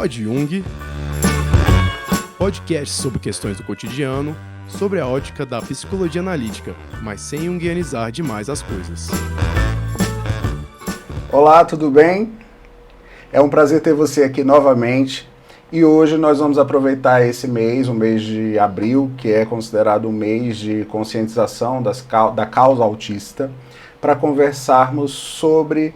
Pod Jung, podcast sobre questões do cotidiano, sobre a ótica da psicologia analítica, mas sem junguianizar demais as coisas. Olá, tudo bem? É um prazer ter você aqui novamente e hoje nós vamos aproveitar esse mês, o mês de abril, que é considerado um mês de conscientização da causa autista, para conversarmos sobre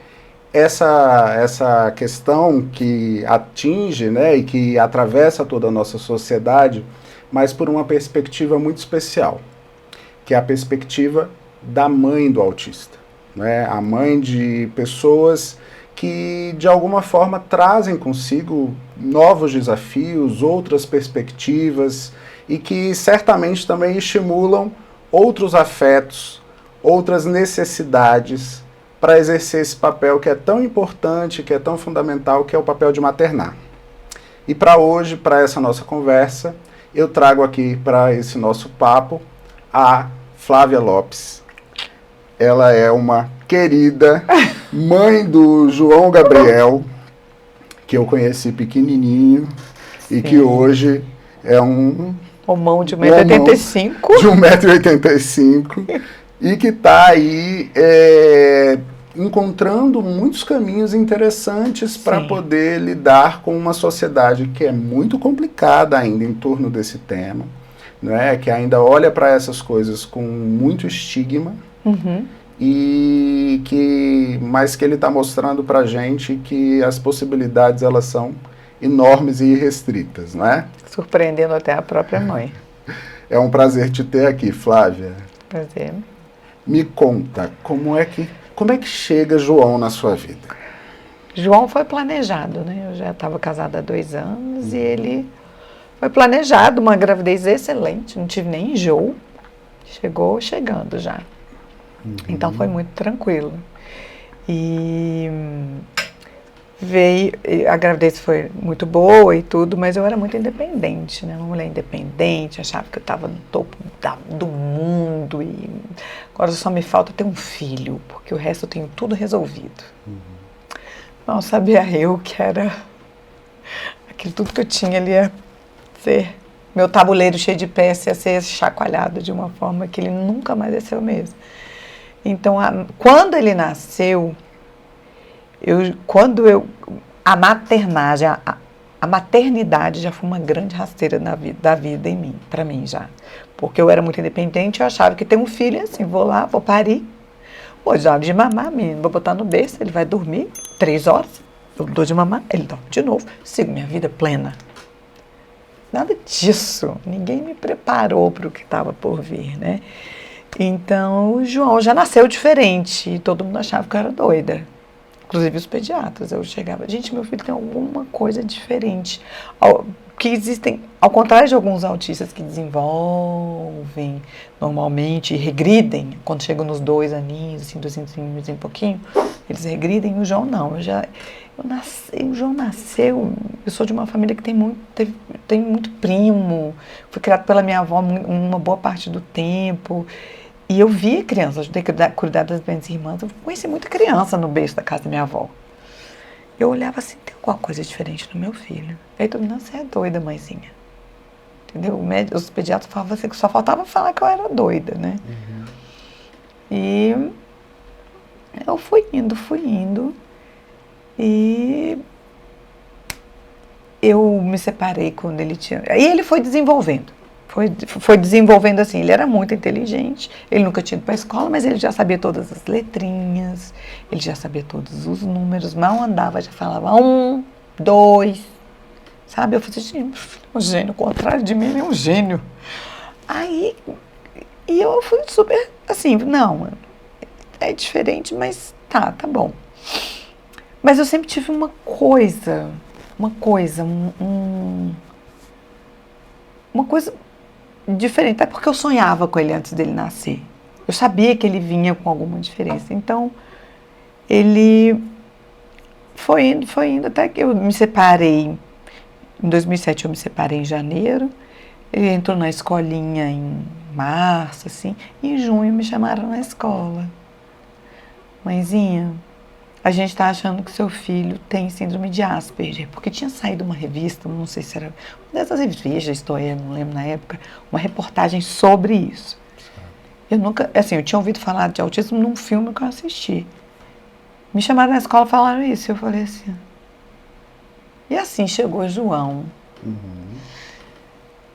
essa questão que atinge, né, e que atravessa toda a nossa sociedade, mas por uma perspectiva muito especial, que é a perspectiva da mãe do autista, né, a mãe de pessoas que de alguma forma trazem consigo novos desafios, outras perspectivas e que certamente também estimulam outros afetos, outras necessidades para exercer esse papel que é tão importante, que é tão fundamental, que é o papel de maternar. E para hoje, para essa nossa conversa, eu trago aqui para esse nosso papo a Flávia Lopes. Ela é uma querida mãe do João Gabriel, que eu conheci pequenininho. Sim. E que hoje é um homão de 1,85 m. De 1,85 m e que está aí encontrando muitos caminhos interessantes para poder lidar com uma sociedade que é muito complicada ainda em torno desse tema, né? Que ainda olha para essas coisas com muito estigma. Uhum. Mas que ele está mostrando para a gente que as possibilidades elas são enormes e irrestritas, não é? Surpreendendo até a própria mãe. É um prazer te ter aqui, Flávia. Prazer. Me conta, como é que chega João na sua vida? João foi planejado, né? Eu já estava casada há 2 anos e ele foi planejado, uma gravidez excelente, não tive nem enjoo, chegando já. Então foi muito tranquilo. E a gravidez foi muito boa e tudo, mas eu era muito independente, né? Uma mulher independente, achava que eu estava no topo do mundo e agora só me falta ter um filho, porque o resto eu tenho tudo resolvido. Não sabia eu que era aquilo tudo que eu tinha ali ia ser, meu tabuleiro cheio de peças ia ser chacoalhado de uma forma que ele nunca mais ia ser o mesmo. Então, quando ele nasceu, a maternidade já foi uma grande rasteira da vida em mim, para mim já. Porque eu era muito independente, eu achava que ter um filho assim, vou lá, vou parir, vou dar de mamar, menino, vou botar no berço, ele vai dormir 3 horas, eu dou de mamar, ele dorme de novo, sigo minha vida plena. Nada disso, ninguém me preparou para o que estava por vir, né? Então, o João já nasceu diferente e todo mundo achava que eu era doida. Inclusive os pediatras. Eu chegava, gente, meu filho tem alguma coisa diferente. Que existem, ao contrário de alguns autistas que desenvolvem normalmente e regridem, quando chegam nos 2 aninhos, assim, 2 aninhos e um pouquinho, eles regridem, o João não. O João nasceu, eu sou de uma família que tem muito primo, fui criado pela minha avó uma boa parte do tempo. E eu via crianças, ajudei a cuidar das minhas irmãs, eu conheci muita criança no berço da casa da minha avó. Eu olhava assim, tem alguma coisa diferente no meu filho. Aí todo mundo, você é doida, mãezinha. Entendeu? Os pediatras falavam assim, que só faltava falar que eu era doida, né? Uhum. E eu fui indo. E eu me separei quando ele tinha... Aí ele foi desenvolvendo. Foi desenvolvendo assim, ele era muito inteligente, ele nunca tinha ido para a escola, mas ele já sabia todas as letrinhas, ele já sabia todos os números, mal andava, já falava 1, 2, sabe? Eu falei assim, um gênio, ao contrário de mim, ele é um gênio. Aí, e eu fui super assim, não, é diferente, mas tá bom. Mas eu sempre tive uma coisa diferente, até porque eu sonhava com ele antes dele nascer. Eu sabia que ele vinha com alguma diferença. Então, ele foi indo até que eu me separei. Em 2007 eu me separei em janeiro. Ele entrou na escolinha em março, assim. E em junho me chamaram na escola. Mãezinha, a gente está achando que seu filho tem síndrome de Asperger, porque tinha saído uma revista, não sei se era uma dessas revistas, não lembro na época, uma reportagem sobre isso. Eu nunca, assim, eu tinha ouvido falar de autismo num filme que eu assisti. Me chamaram na escola e falaram isso, eu falei assim. E assim chegou João,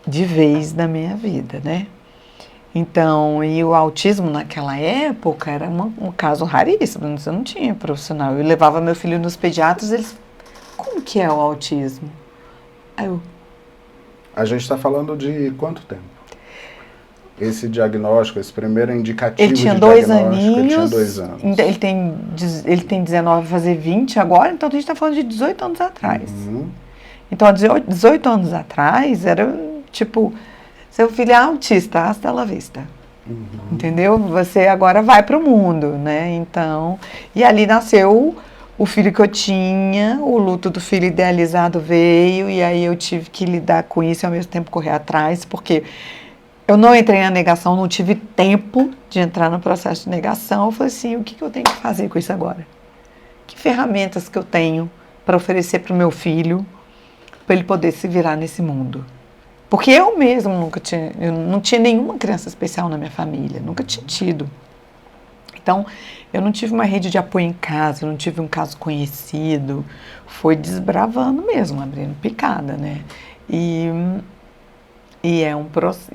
de vez na minha vida, né? Então, e o autismo naquela época era um caso raríssimo, você não tinha profissional. Eu levava meu filho nos pediatras, eles, como que é o autismo? Aí eu, A gente está falando de quanto tempo? Esse diagnóstico, esse primeiro indicativo ele tinha de 2 diagnóstico, aninhos, ele tinha 2 anos. então ele tem 19, vai fazer 20 agora, então a gente está falando de 18 anos atrás. Então, há 18 anos atrás, era tipo, seu filho é autista, hasta la vista. Entendeu? Você agora vai para o mundo, né? Então, e ali nasceu o filho que eu tinha, o luto do filho idealizado veio, e aí eu tive que lidar com isso e ao mesmo tempo correr atrás, porque eu não entrei na negação, não tive tempo de entrar no processo de negação. Eu falei assim, o que eu tenho que fazer com isso agora? Que ferramentas que eu tenho para oferecer para o meu filho, para ele poder se virar nesse mundo? Porque eu mesmo eu não tinha nenhuma criança especial na minha família, nunca tinha tido. Então, eu não tive uma rede de apoio em casa, não tive um caso conhecido, foi desbravando mesmo, abrindo picada, né? E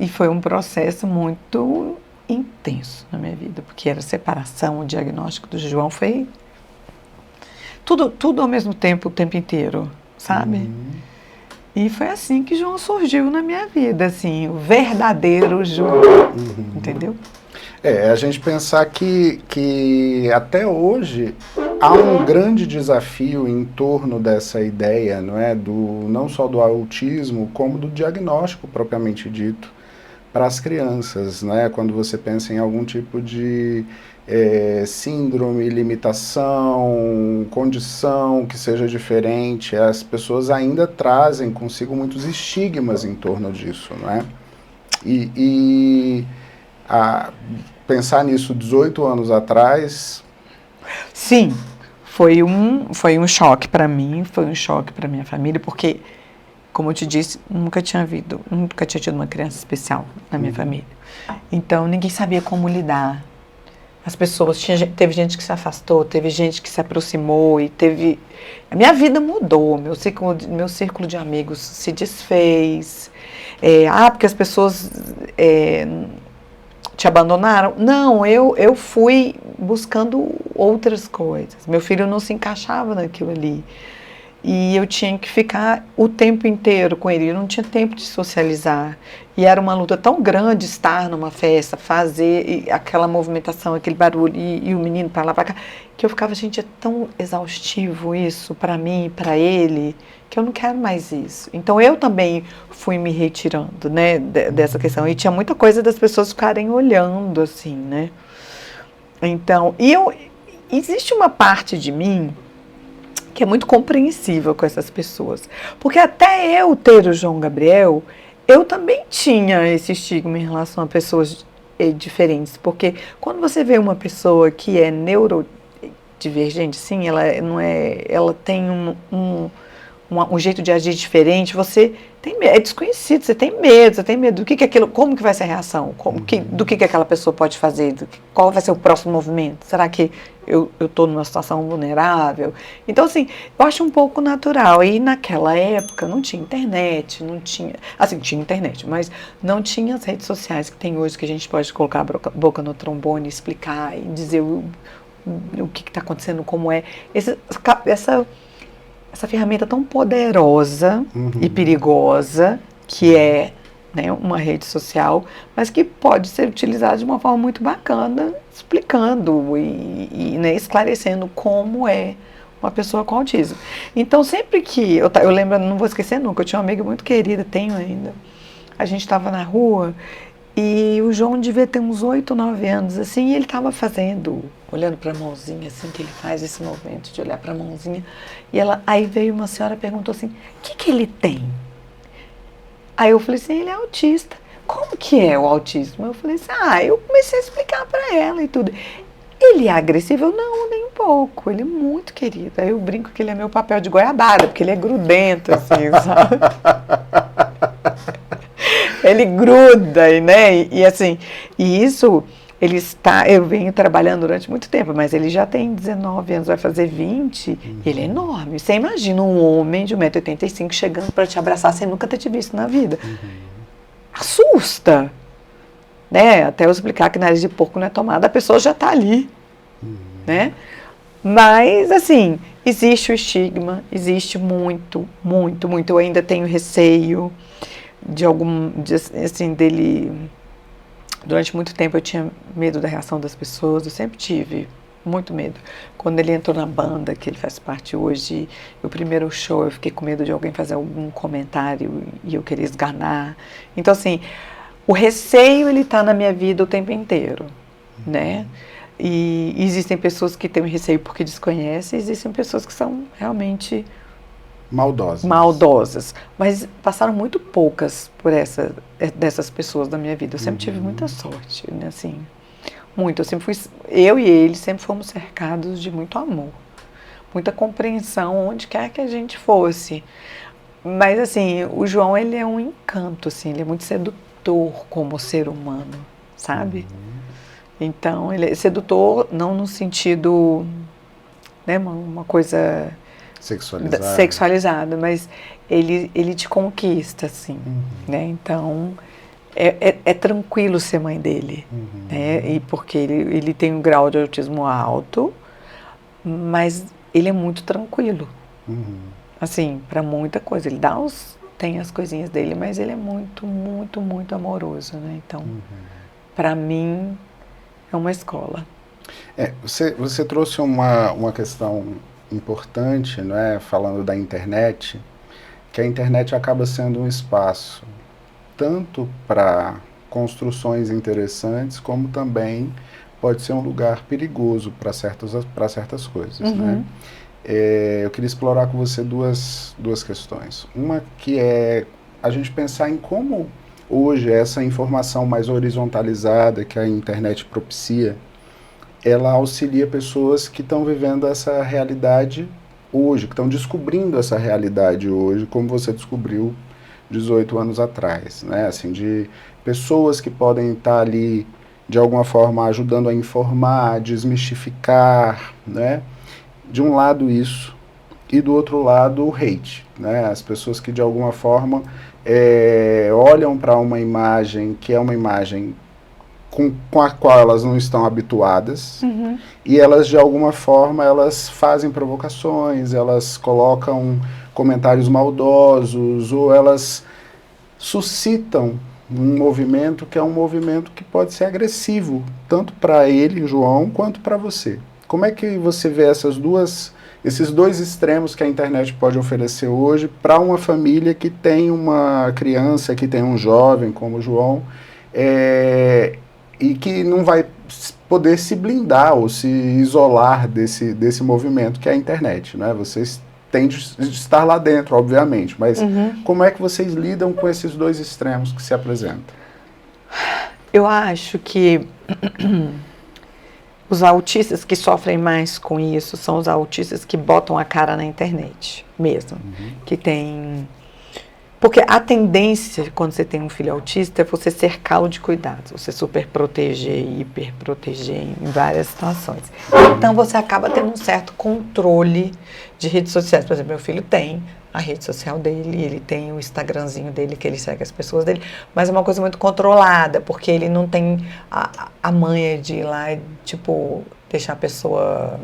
foi um processo muito intenso na minha vida, porque era separação, o diagnóstico do João foi tudo ao mesmo tempo, o tempo inteiro, sabe? E foi assim que João surgiu na minha vida, assim, o verdadeiro João, entendeu? A gente pensar que até hoje há um grande desafio em torno dessa ideia, não é? Não só do autismo, como do diagnóstico propriamente dito para as crianças, né? Quando você pensa em algum tipo de síndrome, limitação, condição que seja diferente, as pessoas ainda trazem consigo muitos estigmas em torno disso, não é? Pensar nisso 18 anos atrás... Sim, foi um choque para mim, foi um choque para minha família, porque, como eu te disse, nunca tinha tido uma criança especial na minha família. Então, ninguém sabia como lidar. As pessoas, teve gente que se afastou, teve gente que se aproximou e teve... A minha vida mudou, meu círculo de amigos se desfez. Porque as pessoas te abandonaram. Não, eu fui buscando outras coisas. Meu filho não se encaixava naquilo ali. E eu tinha que ficar o tempo inteiro com ele, eu não tinha tempo de socializar. E era uma luta tão grande estar numa festa, fazer aquela movimentação, aquele barulho, e o menino para lá, para cá, que eu ficava, gente, é tão exaustivo isso para mim, para ele, que eu não quero mais isso. Então eu também fui me retirando, né, dessa questão. E tinha muita coisa das pessoas ficarem olhando, assim, né. Então, existe uma parte de mim que é muito compreensível com essas pessoas. Porque até eu ter o João Gabriel, eu também tinha esse estigma em relação a pessoas diferentes. Porque quando você vê uma pessoa que é neurodivergente, sim, ela tem um jeito de agir diferente, você tem medo, é desconhecido, você tem medo do que aquilo, como que vai ser a reação, do que aquela pessoa pode fazer, qual vai ser o próximo movimento, será que eu estou numa situação vulnerável? Então, assim, eu acho um pouco natural. E naquela época não tinha internet, tinha internet, mas não tinha as redes sociais que tem hoje, que a gente pode colocar a boca no trombone, explicar e dizer o que está acontecendo, como é. Essa ferramenta tão poderosa e perigosa, que é, né, uma rede social, mas que pode ser utilizada de uma forma muito bacana, explicando e né, esclarecendo como é uma pessoa com autismo. Então, sempre que eu lembro, não vou esquecer nunca, eu tinha uma amiga muito querida, tenho ainda, a gente estava na rua e o João devia ter uns 8, 9 anos, assim, e ele estava olhando para a mãozinha, assim, que ele faz esse movimento de olhar para a mãozinha, e aí veio uma senhora e perguntou assim, o que ele tem? Aí eu falei assim, ele é autista. Como que é o autismo? Eu falei assim, eu comecei a explicar para ela e tudo. Ele é agressivo? Não, nem um pouco, ele é muito querido. Aí eu brinco que ele é meu papel de goiabada, porque ele é grudento, assim, sabe? Ele gruda, né? E assim, e isso, eu venho trabalhando durante muito tempo, mas ele já tem 19 anos, vai fazer 20, ele é enorme. Você imagina um homem de 1,85 m chegando para te abraçar sem nunca ter te visto na vida. Assusta, né? Até eu explicar que nariz de porco não é tomada, a pessoa já está ali, né? Mas, assim, existe o estigma, existe muito, muito, muito. Eu ainda tenho receio assim, dele. Durante muito tempo eu tinha medo da reação das pessoas, eu sempre tive muito medo. Quando ele entrou na banda, que ele faz parte hoje, o primeiro show eu fiquei com medo de alguém fazer algum comentário e eu queria esganar. Então, assim, o receio, ele tá na minha vida o tempo inteiro, né? E existem pessoas que têm receio porque desconhecem, existem pessoas que são realmente maldosas. Mas passaram muito poucas dessas pessoas da minha vida. Eu sempre tive muita sorte, né? Assim, muito. Eu e ele sempre fomos cercados de muito amor, muita compreensão onde quer que a gente fosse. Mas, assim, o João, ele é um encanto, assim, ele é muito sedutor como ser humano, sabe? Então, ele é sedutor não no sentido, né, uma coisa sexualizada, mas ele te conquista, assim, né? Então, é tranquilo ser mãe dele, né? E porque ele tem um grau de autismo alto, mas ele é muito tranquilo, assim, para muita coisa. Ele tem as coisinhas dele, mas ele é muito, muito, muito amoroso, né? Então, para mim, é uma escola. Você trouxe uma questão importante, não é? Falando da internet, que a internet acaba sendo um espaço tanto para construções interessantes, como também pode ser um lugar perigoso para certas coisas, né? Eu queria explorar com você duas questões. Uma que é a gente pensar em como hoje essa informação mais horizontalizada que a internet propicia, ela auxilia pessoas que estão vivendo essa realidade hoje, que estão descobrindo essa realidade hoje, como você descobriu 18 anos atrás, né? Assim, de pessoas que podem estar ali, de alguma forma, ajudando a informar, a desmistificar, né? De um lado isso, e do outro lado o hate, né? As pessoas que, de alguma forma, olham para uma imagem que é uma imagem com a qual elas não estão habituadas, e elas, de alguma forma, elas fazem provocações, elas colocam comentários maldosos, ou elas suscitam um movimento que é um movimento que pode ser agressivo, tanto para ele, João, quanto para você. Como é que você vê esses dois extremos que a internet pode oferecer hoje para uma família que tem uma criança, que tem um jovem como o João, e que não vai poder se blindar ou se isolar desse movimento que é a internet, né? Vocês têm de estar lá dentro, obviamente, mas como é que vocês lidam com esses dois extremos que se apresentam? Eu acho que os autistas que sofrem mais com isso são os autistas que botam a cara na internet mesmo, que tem... Porque a tendência, quando você tem um filho autista, é você cercá-lo de cuidados, você super proteger, hiper proteger em várias situações. Então você acaba tendo um certo controle de redes sociais. Por exemplo, meu filho tem a rede social dele, ele tem o Instagramzinho dele, que ele segue as pessoas dele, mas é uma coisa muito controlada, porque ele não tem a manha de ir lá e, tipo, deixar a pessoa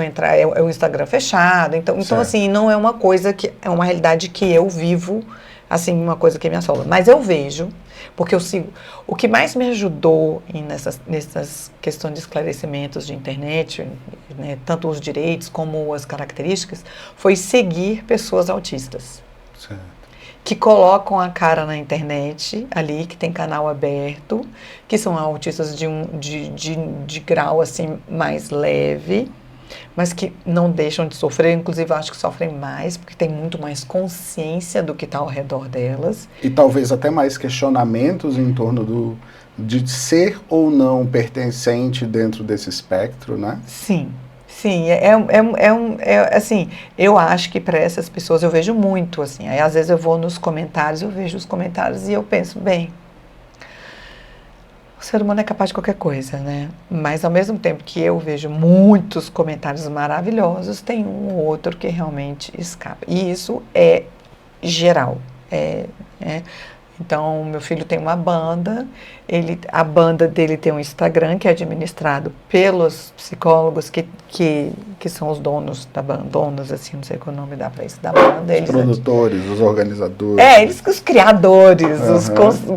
entrar, é um Instagram fechado, então assim, não é uma coisa que, é uma realidade que eu vivo, assim, uma coisa que me assola, mas eu vejo, porque eu sigo, o que mais me ajudou nessas questões de esclarecimentos de internet, né, tanto os direitos como as características, foi seguir pessoas autistas. Certo. Que colocam a cara na internet, ali, que tem canal aberto, que são autistas de grau, assim, mais leve, mas que não deixam de sofrer, inclusive eu acho que sofrem mais, porque tem muito mais consciência do que está ao redor delas. E talvez até mais questionamentos em torno de ser ou não pertencente dentro desse espectro, né? Sim, sim, assim, eu acho que para essas pessoas eu vejo muito, assim, aí às vezes eu vou nos comentários, eu vejo os comentários e eu penso, bem, o ser humano é capaz de qualquer coisa, né? Mas ao mesmo tempo que eu vejo muitos comentários maravilhosos, tem um ou outro que realmente escapa, e isso é geral, é. Então, meu filho tem uma banda, a banda dele tem um Instagram que é administrado pelos psicólogos que são os donos da banda, donos, assim, não sei qual o nome dá para isso, da banda. Os produtores, os organizadores. Eles, os criadores,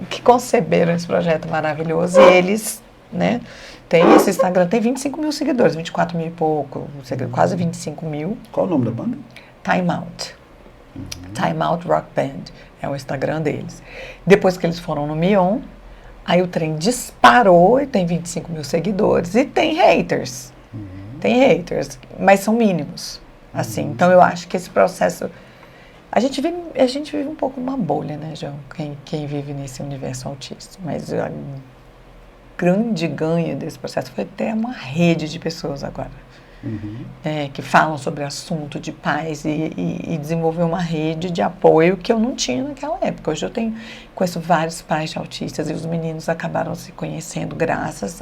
que conceberam esse projeto maravilhoso, e eles, né, tem esse Instagram, tem 25 mil seguidores, 24 mil e pouco, quase 25 mil. Qual o nome da banda? Time Out. Time Out Rock Band. É o Instagram deles. Depois que eles foram no Mion, aí o trem disparou e tem 25 mil seguidores. E tem haters. Tem haters, mas são mínimos. Assim, então eu acho que esse processo... A gente vive um pouco numa bolha, né, João? Quem vive nesse universo autista. Mas a grande ganho desse processo foi ter uma rede de pessoas agora. Que falam sobre assunto de paz e desenvolver uma rede de apoio que eu não tinha naquela época. Hoje conheço vários pais de autistas e os meninos acabaram se conhecendo graças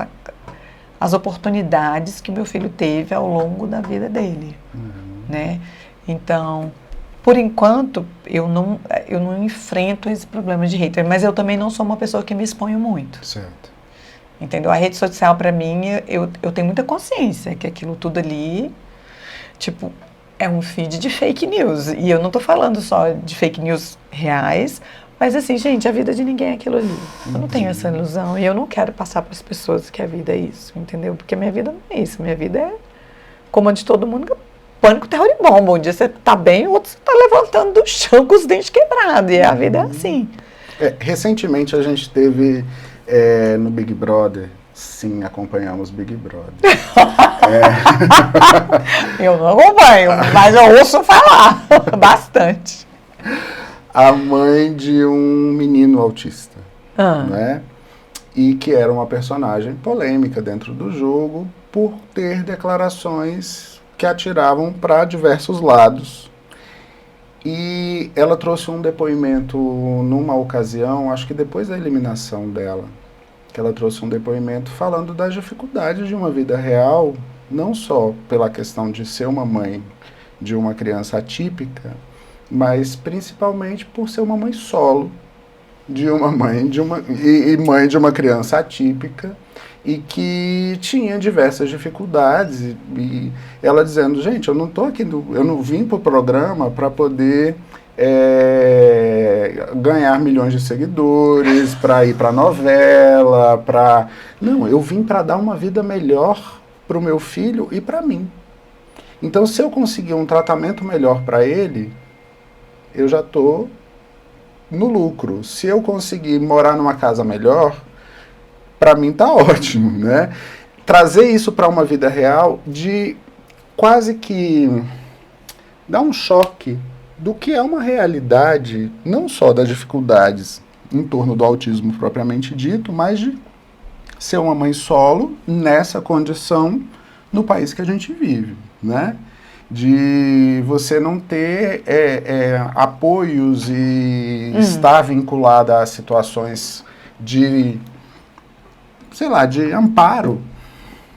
às oportunidades que meu filho teve ao longo da vida dele, né? Então, por enquanto, eu não enfrento esse problema de hater, mas eu também não sou uma pessoa que me exponho muito. Certo. Entendeu? A rede social, para mim, eu tenho muita consciência que aquilo tudo ali, tipo, é um feed de fake news. E eu não tô falando só de fake news reais, mas assim, gente, a vida de ninguém é aquilo ali. Eu não tenho essa ilusão e eu não quero passar para as pessoas que a vida é isso, entendeu? Porque minha vida não é isso. Minha vida é, como a de todo mundo, pânico, terror e bomba. Um dia você tá bem, o outro você tá levantando do chão com os dentes quebrados. E a vida é assim. Recentemente a gente teve... no Big Brother, sim, acompanhamos Big Brother. Eu não acompanho, mas eu ouço falar bastante. A mãe de um menino autista, né? E que era uma personagem polêmica dentro do jogo por ter declarações que atiravam para diversos lados. E ela trouxe um depoimento numa ocasião, acho que depois da eliminação dela, que ela trouxe um depoimento falando das dificuldades de uma vida real, não só pela questão de ser uma mãe de uma criança atípica, mas principalmente por ser uma mãe solo, mãe de uma criança atípica, e que tinha diversas dificuldades, e ela dizendo, gente, eu não tô aqui, eu não vim pro programa para poder ganhar milhões de seguidores, para ir para novela, não, eu vim para dar uma vida melhor pro meu filho e para mim. Então, se eu conseguir um tratamento melhor para ele, eu já tô no lucro. Se eu conseguir morar numa casa melhor, para mim tá ótimo, né? Trazer isso para uma vida real, de quase que dar um choque do que é uma realidade, não só das dificuldades em torno do autismo propriamente dito, mas de ser uma mãe solo nessa condição no país que a gente vive, né? De você não ter apoios e estar vinculada a situações de, sei lá, de amparo,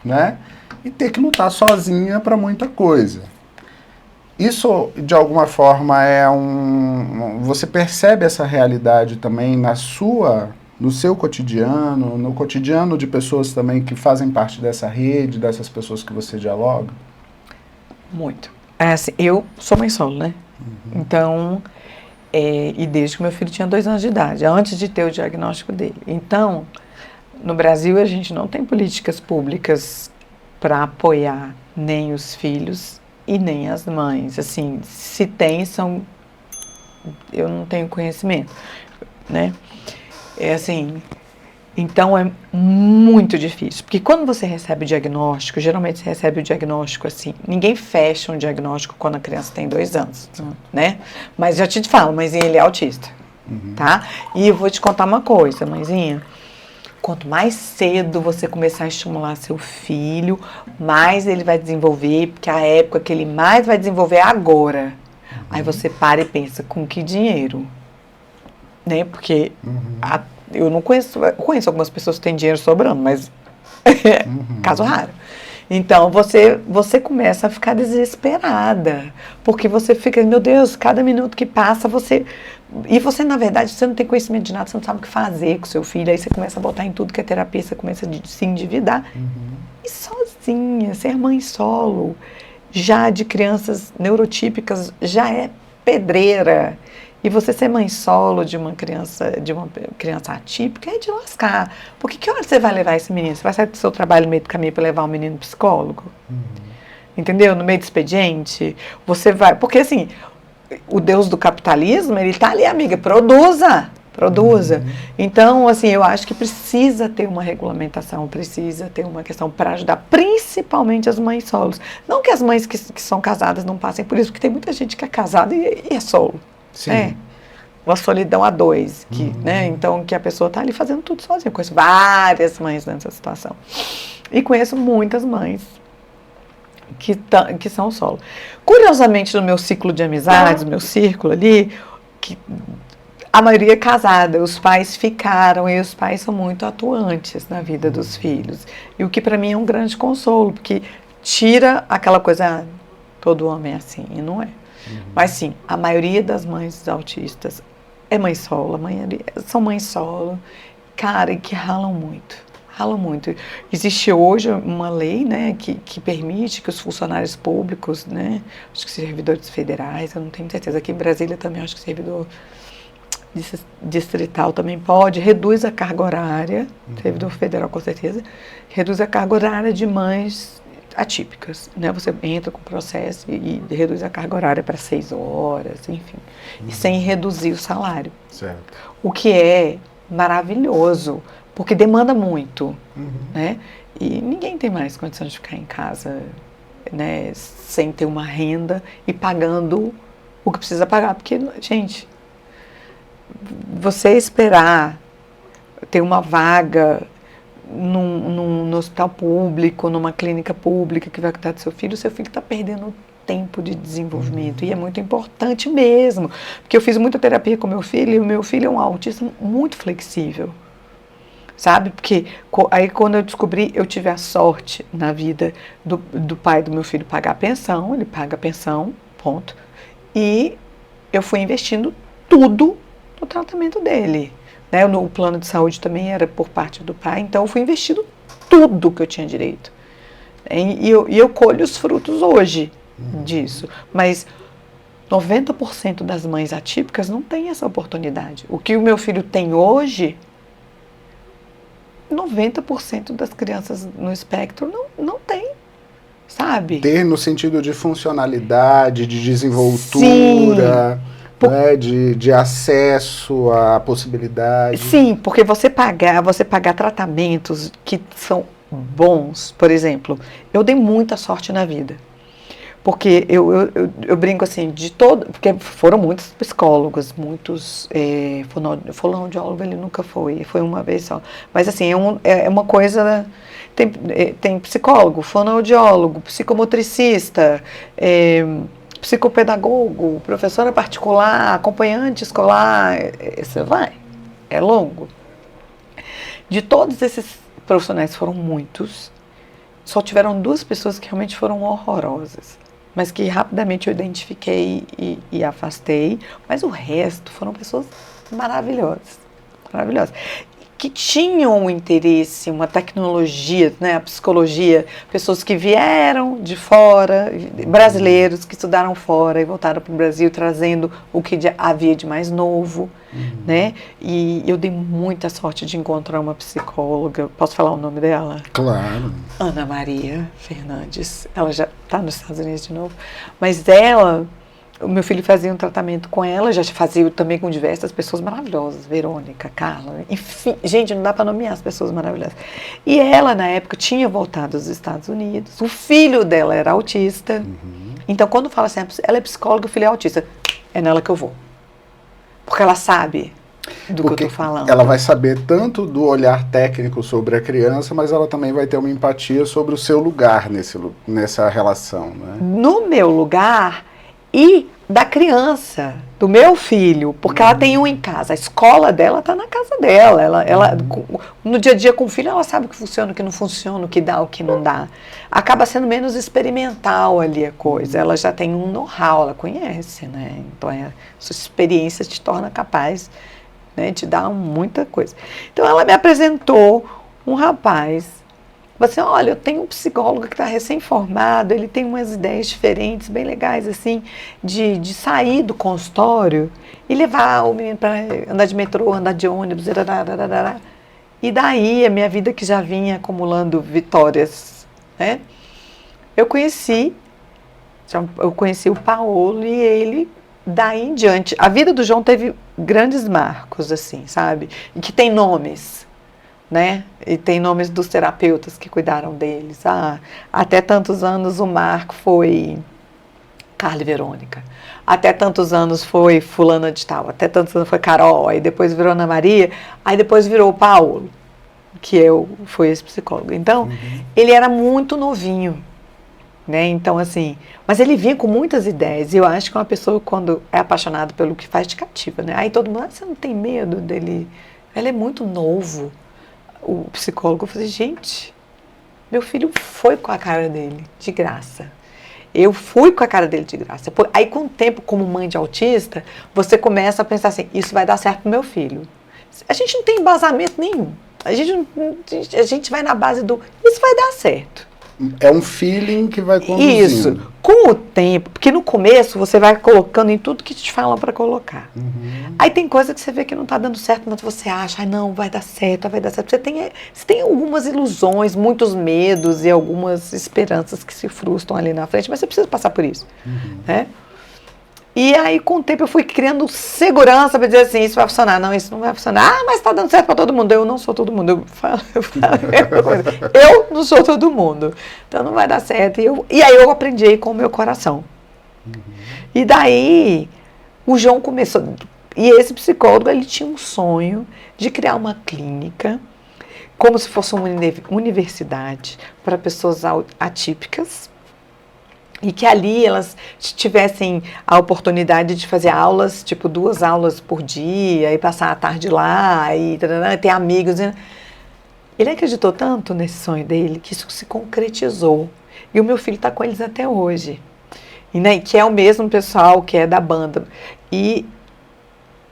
né? E ter que lutar sozinha para muita coisa. Isso, de alguma forma, você percebe essa realidade também no seu cotidiano, no cotidiano de pessoas também que fazem parte dessa rede, dessas pessoas que você dialoga? Muito. Assim, eu sou mãe solo, né? Então, e desde que meu filho tinha 2 anos de idade, antes de ter o diagnóstico dele. Então, no Brasil, a gente não tem políticas públicas para apoiar nem os filhos e nem as mães. Assim, se tem, eu não tenho conhecimento, né? Então é muito difícil, porque quando você recebe o diagnóstico, geralmente você recebe o diagnóstico assim, ninguém fecha um diagnóstico quando a criança tem 2 anos, né? Mas eu te falo, mãezinha, ele é autista, tá? E eu vou te contar uma coisa, mãezinha, Quanto mais cedo você começar a estimular seu filho, mais ele vai desenvolver, porque a época que ele mais vai desenvolver é agora. Aí você para e pensa, com que dinheiro? Né? Porque eu não conheço, eu conheço algumas pessoas que têm dinheiro sobrando, mas caso raro. Então, você começa a ficar desesperada, porque você fica, meu Deus, cada minuto que passa, E você, na verdade, você não tem conhecimento de nada, você não sabe o que fazer com seu filho, aí você começa a botar em tudo que é terapia, você começa a se endividar. E sozinha, ser mãe solo, já de crianças neurotípicas, já é pedreira. E você ser mãe solo de uma criança atípica é de lascar. Porque que hora você vai levar esse menino? Você vai sair do seu trabalho no meio do caminho para levar um menino psicólogo? Entendeu? No meio do expediente? Você vai... Porque assim, o Deus do capitalismo, ele tá ali, amiga, produza. Então, assim, eu acho que precisa ter uma regulamentação, precisa ter uma questão para ajudar, principalmente as mães solos. Não que as mães que são casadas não passem por isso, porque tem muita gente que é casada e é solo. Sim. É, uma solidão a dois, né? Então, que a pessoa está ali fazendo tudo sozinha. Eu conheço várias mães nessa situação. E conheço muitas mães que são solo. Curiosamente, no meu ciclo de amizades, no meu círculo ali, a maioria é casada, os pais ficaram e os pais são muito atuantes na vida dos filhos. E o que para mim é um grande consolo, porque tira aquela coisa, todo homem é assim, e não é. Mas sim, a maioria das mães autistas é mãe solo, a maioria são mães solo, cara, e que ralam muito. Existe hoje uma lei, né, que permite que os funcionários públicos, né, acho que servidores federais, eu não tenho certeza, aqui em Brasília também acho que servidor distrital também pode, reduz a carga horária, servidor federal com certeza, reduz a carga horária de mães atípicas, né? Você entra com o processo e reduz a carga horária para 6 horas, enfim, e sem reduzir o salário. Certo. O que é maravilhoso, porque demanda muito, né? E ninguém tem mais condição de ficar em casa, né, sem ter uma renda e pagando o que precisa pagar, porque, gente, você esperar ter uma vaga no hospital público, numa clínica pública que vai cuidar do seu filho está perdendo tempo de desenvolvimento. E é muito importante mesmo. Porque eu fiz muita terapia com meu filho e o meu filho é um autista muito flexível. Sabe? Porque aí quando eu descobri, eu tive a sorte na vida do pai do meu filho pagar a pensão, ele paga a pensão, ponto. E eu fui investindo tudo no tratamento dele. Né? O plano de saúde também era por parte do pai, então eu fui investindo tudo que eu tinha direito. E eu colho os frutos hoje disso. Mas 90% das mães atípicas não têm essa oportunidade. O que o meu filho tem hoje, 90% das crianças no espectro não tem, sabe? Ter no sentido de funcionalidade, de desenvoltura... Sim. Né, de acesso à possibilidade. Sim, porque você pagar tratamentos que são bons, por exemplo, eu dei muita sorte na vida. Porque eu brinco assim, porque foram muitos psicólogos, muitos fonoaudiólogo ele nunca foi uma vez só. Mas assim, é uma coisa, tem psicólogo, fonoaudiólogo, psicomotricista, psicopedagogo, professora particular, acompanhante escolar, você vai, é longo. De todos esses profissionais, foram muitos, só tiveram 2 pessoas que realmente foram horrorosas, mas que rapidamente eu identifiquei e afastei, mas o resto foram pessoas maravilhosas, que tinham um interesse, uma tecnologia, né, a psicologia, pessoas que vieram de fora, brasileiros que estudaram fora e voltaram para o Brasil trazendo o que havia de mais novo, né? E eu dei muita sorte de encontrar uma psicóloga, posso falar o nome dela? Claro. Ana Maria Fernandes, ela já está nos Estados Unidos de novo, mas o meu filho fazia um tratamento com ela, já fazia também com diversas pessoas maravilhosas, Verônica, Carla, enfim, gente, não dá para nomear as pessoas maravilhosas. E ela, na época, tinha voltado dos Estados Unidos, o filho dela era autista, então quando fala assim, ela é psicóloga, o filho é autista, é nela que eu vou, porque ela sabe do que eu tô falando. Ela vai saber tanto do olhar técnico sobre a criança, mas ela também vai ter uma empatia sobre o seu lugar nessa relação, né? No meu lugar e da criança, do meu filho, porque ela tem um em casa, a escola dela está na casa dela, no dia a dia com o filho ela sabe o que funciona, o que não funciona, o que dá, o que não dá. Acaba sendo menos experimental ali a coisa, ela já tem um know-how, ela conhece, né? Então sua experiência te torna capaz, né, te dá muita coisa. Então ela me apresentou um rapaz. Você, olha, eu tenho um psicólogo que está recém-formado, ele tem umas ideias diferentes, bem legais, assim, de sair do consultório e levar o menino para andar de metrô, andar de ônibus, e daí a minha vida que já vinha acumulando vitórias, né? Eu conheci o Paulo e ele, daí em diante, a vida do João teve grandes marcos, assim, sabe? E que tem nomes, né? E tem nomes dos terapeutas que cuidaram deles. Até tantos anos o Marco foi Carla e Verônica. Até tantos anos foi fulana de tal. Até tantos anos foi Carol. Aí depois virou Ana Maria. Aí depois virou o Paulo, que fui esse psicólogo. Então, ele era muito novinho, né? Então, assim, mas ele vinha com muitas ideias. E eu acho que uma pessoa, quando é apaixonada pelo que faz, te cativa, né? Aí todo mundo, você não tem medo dele? Ele é muito novo. O psicólogo falou, gente, meu filho foi com a cara dele, de graça. Eu fui com a cara dele de graça. Aí, com o tempo, como mãe de autista, você começa a pensar assim, isso vai dar certo pro meu filho. A gente não tem embasamento nenhum. A gente vai na base do, isso vai dar certo. É um feeling que vai conduzindo. Isso, com o tempo, porque no começo você vai colocando em tudo que te falam para colocar. Aí tem coisa que você vê que não está dando certo, mas você acha, não, vai dar certo, vai dar certo. Você tem algumas ilusões, muitos medos e algumas esperanças que se frustram ali na frente, mas você precisa passar por isso, né? E aí, com o tempo, eu fui criando segurança para dizer assim, isso vai funcionar. Não, isso não vai funcionar. Mas está dando certo para todo mundo. Eu não sou todo mundo. Eu falo a mesma coisa. Eu não sou todo mundo. Então, não vai dar certo. E aí, eu aprendi com o meu coração. E daí, o João começou... E esse psicólogo, ele tinha um sonho de criar uma clínica, como se fosse uma universidade, para pessoas atípicas, e que ali elas tivessem a oportunidade de fazer aulas, tipo 2 aulas por dia, e passar a tarde lá, e ter amigos. Ele acreditou tanto nesse sonho dele, que isso se concretizou. E o meu filho está com eles até hoje. E, né, que é o mesmo pessoal que é da banda. E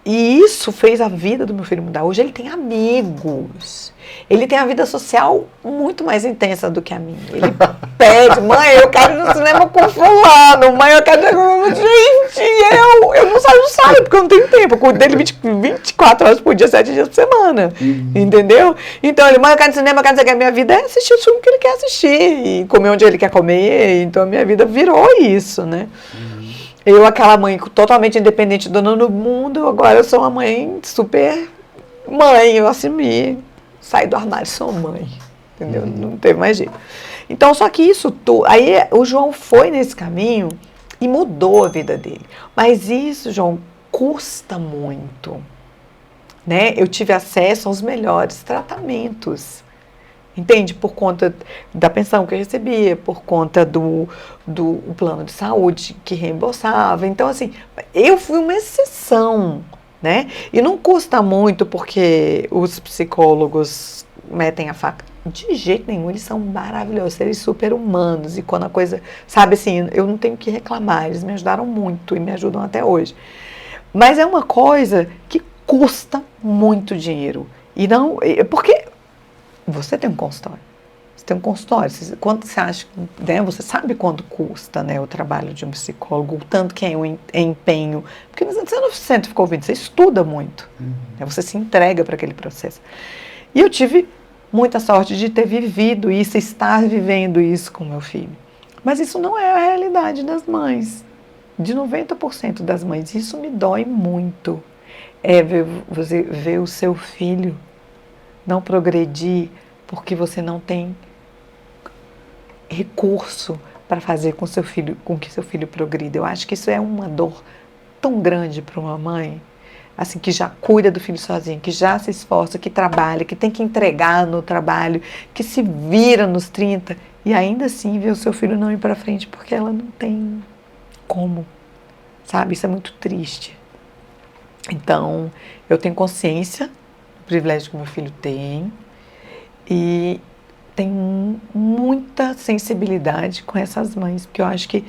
isso fez a vida do meu filho mudar. Hoje ele tem amigos. Ele tem a vida social muito mais intensa do que a minha. Ele pede, mãe, eu quero ir no cinema com fulano. Mãe, eu quero ir no cinema. Gente, eu não saio, porque eu não tenho tempo. Eu cuido dele 24 horas por dia, 7 dias por semana. Entendeu? Então ele, mãe, eu quero ir no cinema, eu quero dizer que a minha vida é assistir o filme que ele quer assistir. E comer onde ele quer comer. Então a minha vida virou isso, né? Eu, aquela mãe totalmente independente, dona do mundo, agora eu sou uma mãe super mãe, eu assumi, saí do armário, sou mãe, entendeu? Não teve mais jeito. Então, só que isso tudo, aí o João foi nesse caminho e mudou a vida dele. Mas isso, João, custa muito, né? Eu tive acesso aos melhores tratamentos. Entende? Por conta da pensão que eu recebia, por conta do plano de saúde que reembolsava. Então, assim, eu fui uma exceção, né? E não custa muito porque os psicólogos metem a faca. De jeito nenhum, eles são maravilhosos, seres super humanos. E quando a coisa, sabe assim, eu não tenho o que reclamar, eles me ajudaram muito e me ajudam até hoje. Mas é uma coisa que custa muito dinheiro. E não, porque... Você tem um consultório. Você tem um consultório. Quanto você acha, né? Você sabe quanto custa, né, o trabalho de um psicólogo, o tanto que é o empenho. Porque você não senta e fica ouvindo, você estuda muito. Né, você se entrega para aquele processo. E eu tive muita sorte de ter vivido isso, estar vivendo isso com meu filho. Mas isso não é a realidade das mães. De 90% das mães. Isso me dói muito. É ver o seu filho não progredir porque você não tem recurso para fazer com que seu filho progrida. Eu acho que isso é uma dor tão grande para uma mãe, assim, que já cuida do filho sozinha, que já se esforça, que trabalha, que tem que entregar no trabalho, que se vira nos 30 e ainda assim vê o seu filho não ir para frente porque ela não tem como, sabe? Isso é muito triste. Então, eu tenho consciência do privilégio que meu filho tem e tenho muita sensibilidade com essas mães, porque eu acho que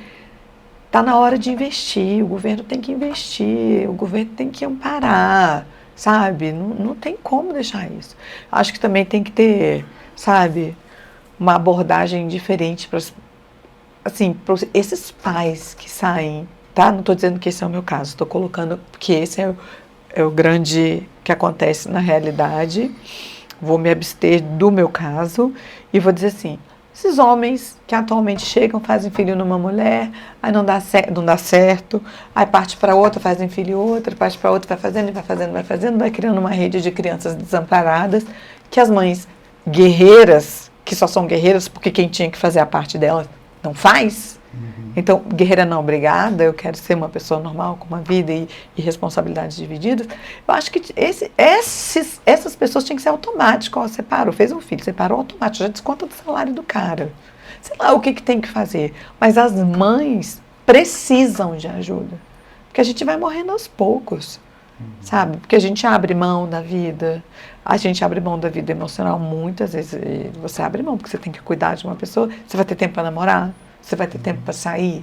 está na hora de investir, o governo tem que investir, o governo tem que amparar, sabe? Não tem como deixar isso. Acho que também tem que ter, sabe, uma abordagem diferente para assim, esses pais que saem, tá? Não estou dizendo que esse é o meu caso, estou colocando que esse é o grande que acontece na realidade. Vou me abster do meu caso e vou dizer assim, esses homens que atualmente chegam, fazem filho numa mulher, aí não dá certo, aí parte para outra, fazem filho outra, parte para outra, vai criando uma rede de crianças desamparadas, que as mães guerreiras, que só são guerreiras porque quem tinha que fazer a parte delas não faz. Então, guerreira não, obrigada, eu quero ser uma pessoa normal, com uma vida e responsabilidades divididas. Eu acho que essas pessoas tinham que ser automático. Ó, separou, fez um filho, separou automático, já desconta do salário do cara. Sei lá o que tem que fazer. Mas as mães precisam de ajuda. Porque a gente vai morrendo aos poucos, sabe? Porque a gente abre mão da vida. A gente abre mão da vida emocional muitas vezes. Você abre mão porque você tem que cuidar de uma pessoa. Você vai ter tempo para namorar. Você vai ter tempo para sair,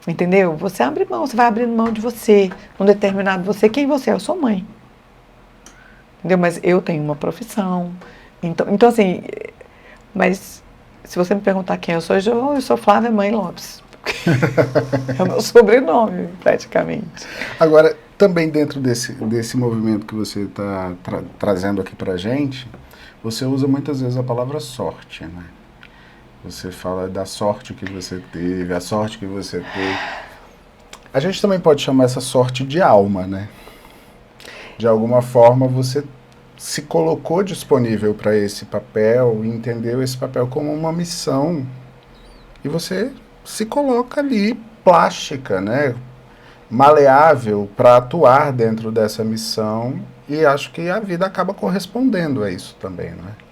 entendeu? Você abre mão, você vai abrindo mão de você, um determinado você. Quem você é? Eu sou mãe, entendeu? Mas eu tenho uma profissão. Então assim, mas se você me perguntar quem eu sou Flávia Mãe Lopes. É o meu sobrenome, praticamente. Agora, também dentro desse movimento que você está trazendo aqui para a gente, você usa muitas vezes a palavra sorte, né? Você fala da sorte que você teve, a sorte que você teve. A gente também pode chamar essa sorte de alma, né? De alguma forma você se colocou disponível para esse papel, entendeu esse papel como uma missão e você se coloca ali plástica, né? Maleável para atuar dentro dessa missão e acho que a vida acaba correspondendo a isso também, não é?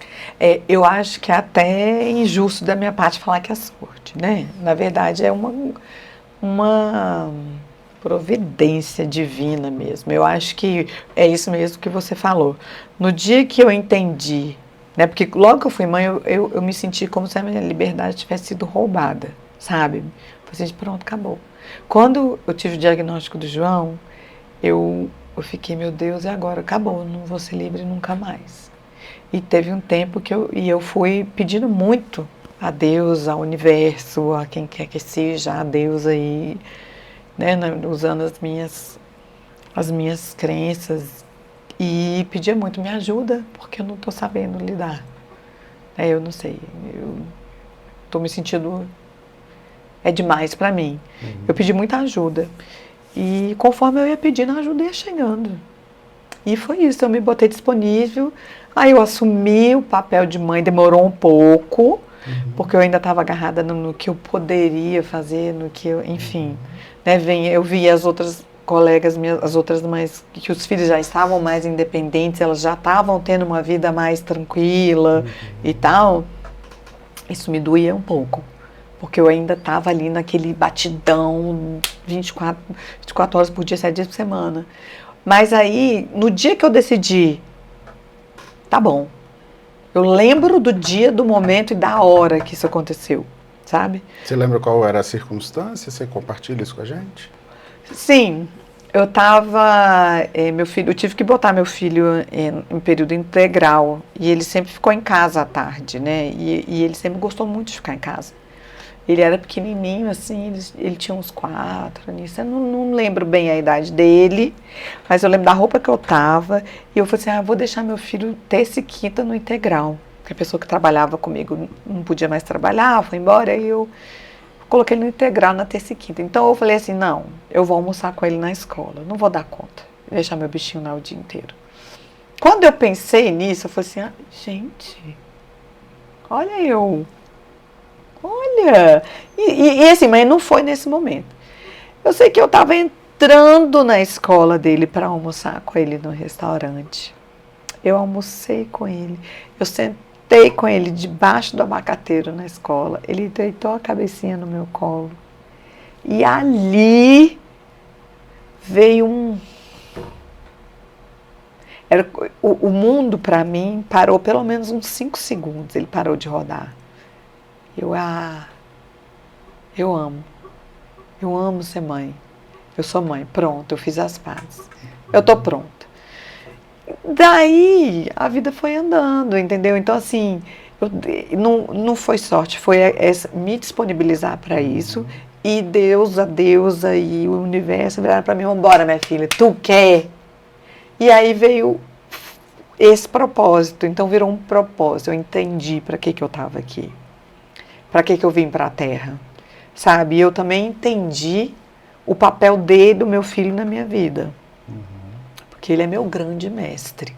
Eu acho que é até injusto da minha parte falar que é sorte, né? Na verdade, é uma providência divina mesmo. Eu acho que é isso mesmo que você falou. No dia que eu entendi, né? Porque logo que eu fui mãe, eu me senti como se a minha liberdade tivesse sido roubada, sabe? Falei assim, pronto, acabou. Quando eu tive o diagnóstico do João, eu fiquei, meu Deus, e agora? Acabou, não vou ser livre nunca mais. E teve um tempo que eu fui pedindo muito a Deus, ao universo, a quem quer que seja, a Deus aí, né, usando as minhas crenças. E pedia muito, me ajuda, porque eu não estou sabendo lidar. Eu não sei, eu estou me sentindo... É demais para mim. Eu pedi muita ajuda. E conforme eu ia pedindo, a ajuda ia chegando. E foi isso, eu me botei disponível. Aí eu assumi o papel de mãe, demorou um pouco, porque eu ainda estava agarrada no que eu poderia fazer, no que eu, enfim. Né, eu vi as outras colegas minhas, as outras mães, que os filhos já estavam mais independentes, elas já estavam tendo uma vida mais tranquila e tal. Isso me doía um pouco, porque eu ainda estava ali naquele batidão, 24 horas por dia, 7 dias por semana. Mas aí, no dia que eu decidi, tá bom, eu lembro do dia, do momento e da hora que isso aconteceu, sabe? Você lembra qual era a circunstância? Você compartilha isso com a gente? Sim, eu eu tive que botar meu filho em período integral, e ele sempre ficou em casa à tarde, né? E ele sempre gostou muito de ficar em casa. Ele era pequenininho, assim, ele tinha uns 4 nisso. Eu não lembro bem a idade dele, mas eu lembro da roupa que eu tava. E eu falei assim, vou deixar meu filho terça e quinta no integral. Porque a pessoa que trabalhava comigo não podia mais trabalhar, foi embora. E eu coloquei ele no integral na terça e quinta. Então eu falei assim, não, eu vou almoçar com ele na escola. Não vou dar conta de deixar meu bichinho lá o dia inteiro. Quando eu pensei nisso, eu falei assim, gente, olha eu... Olha, e assim, mas não foi nesse momento. Eu sei que eu estava entrando na escola dele para almoçar com ele no restaurante. Eu almocei com ele, eu sentei com ele debaixo do abacateiro na escola, ele deitou a cabecinha no meu colo. E ali veio o mundo para mim parou pelo menos uns 5 segundos, ele parou de rodar. Eu amo ser mãe. Eu sou mãe, pronto, eu fiz as pazes. Eu tô pronta. Daí a vida foi andando, entendeu? Então assim, não foi sorte, foi me disponibilizar para isso. E Deus, a deusa e o universo viraram para mim: vambora, minha filha, tu quer? E aí veio esse propósito, então virou um propósito. Eu entendi para que eu estava aqui, para que eu vim para a Terra, sabe? Eu também entendi o papel do meu filho na minha vida, porque ele é meu grande mestre,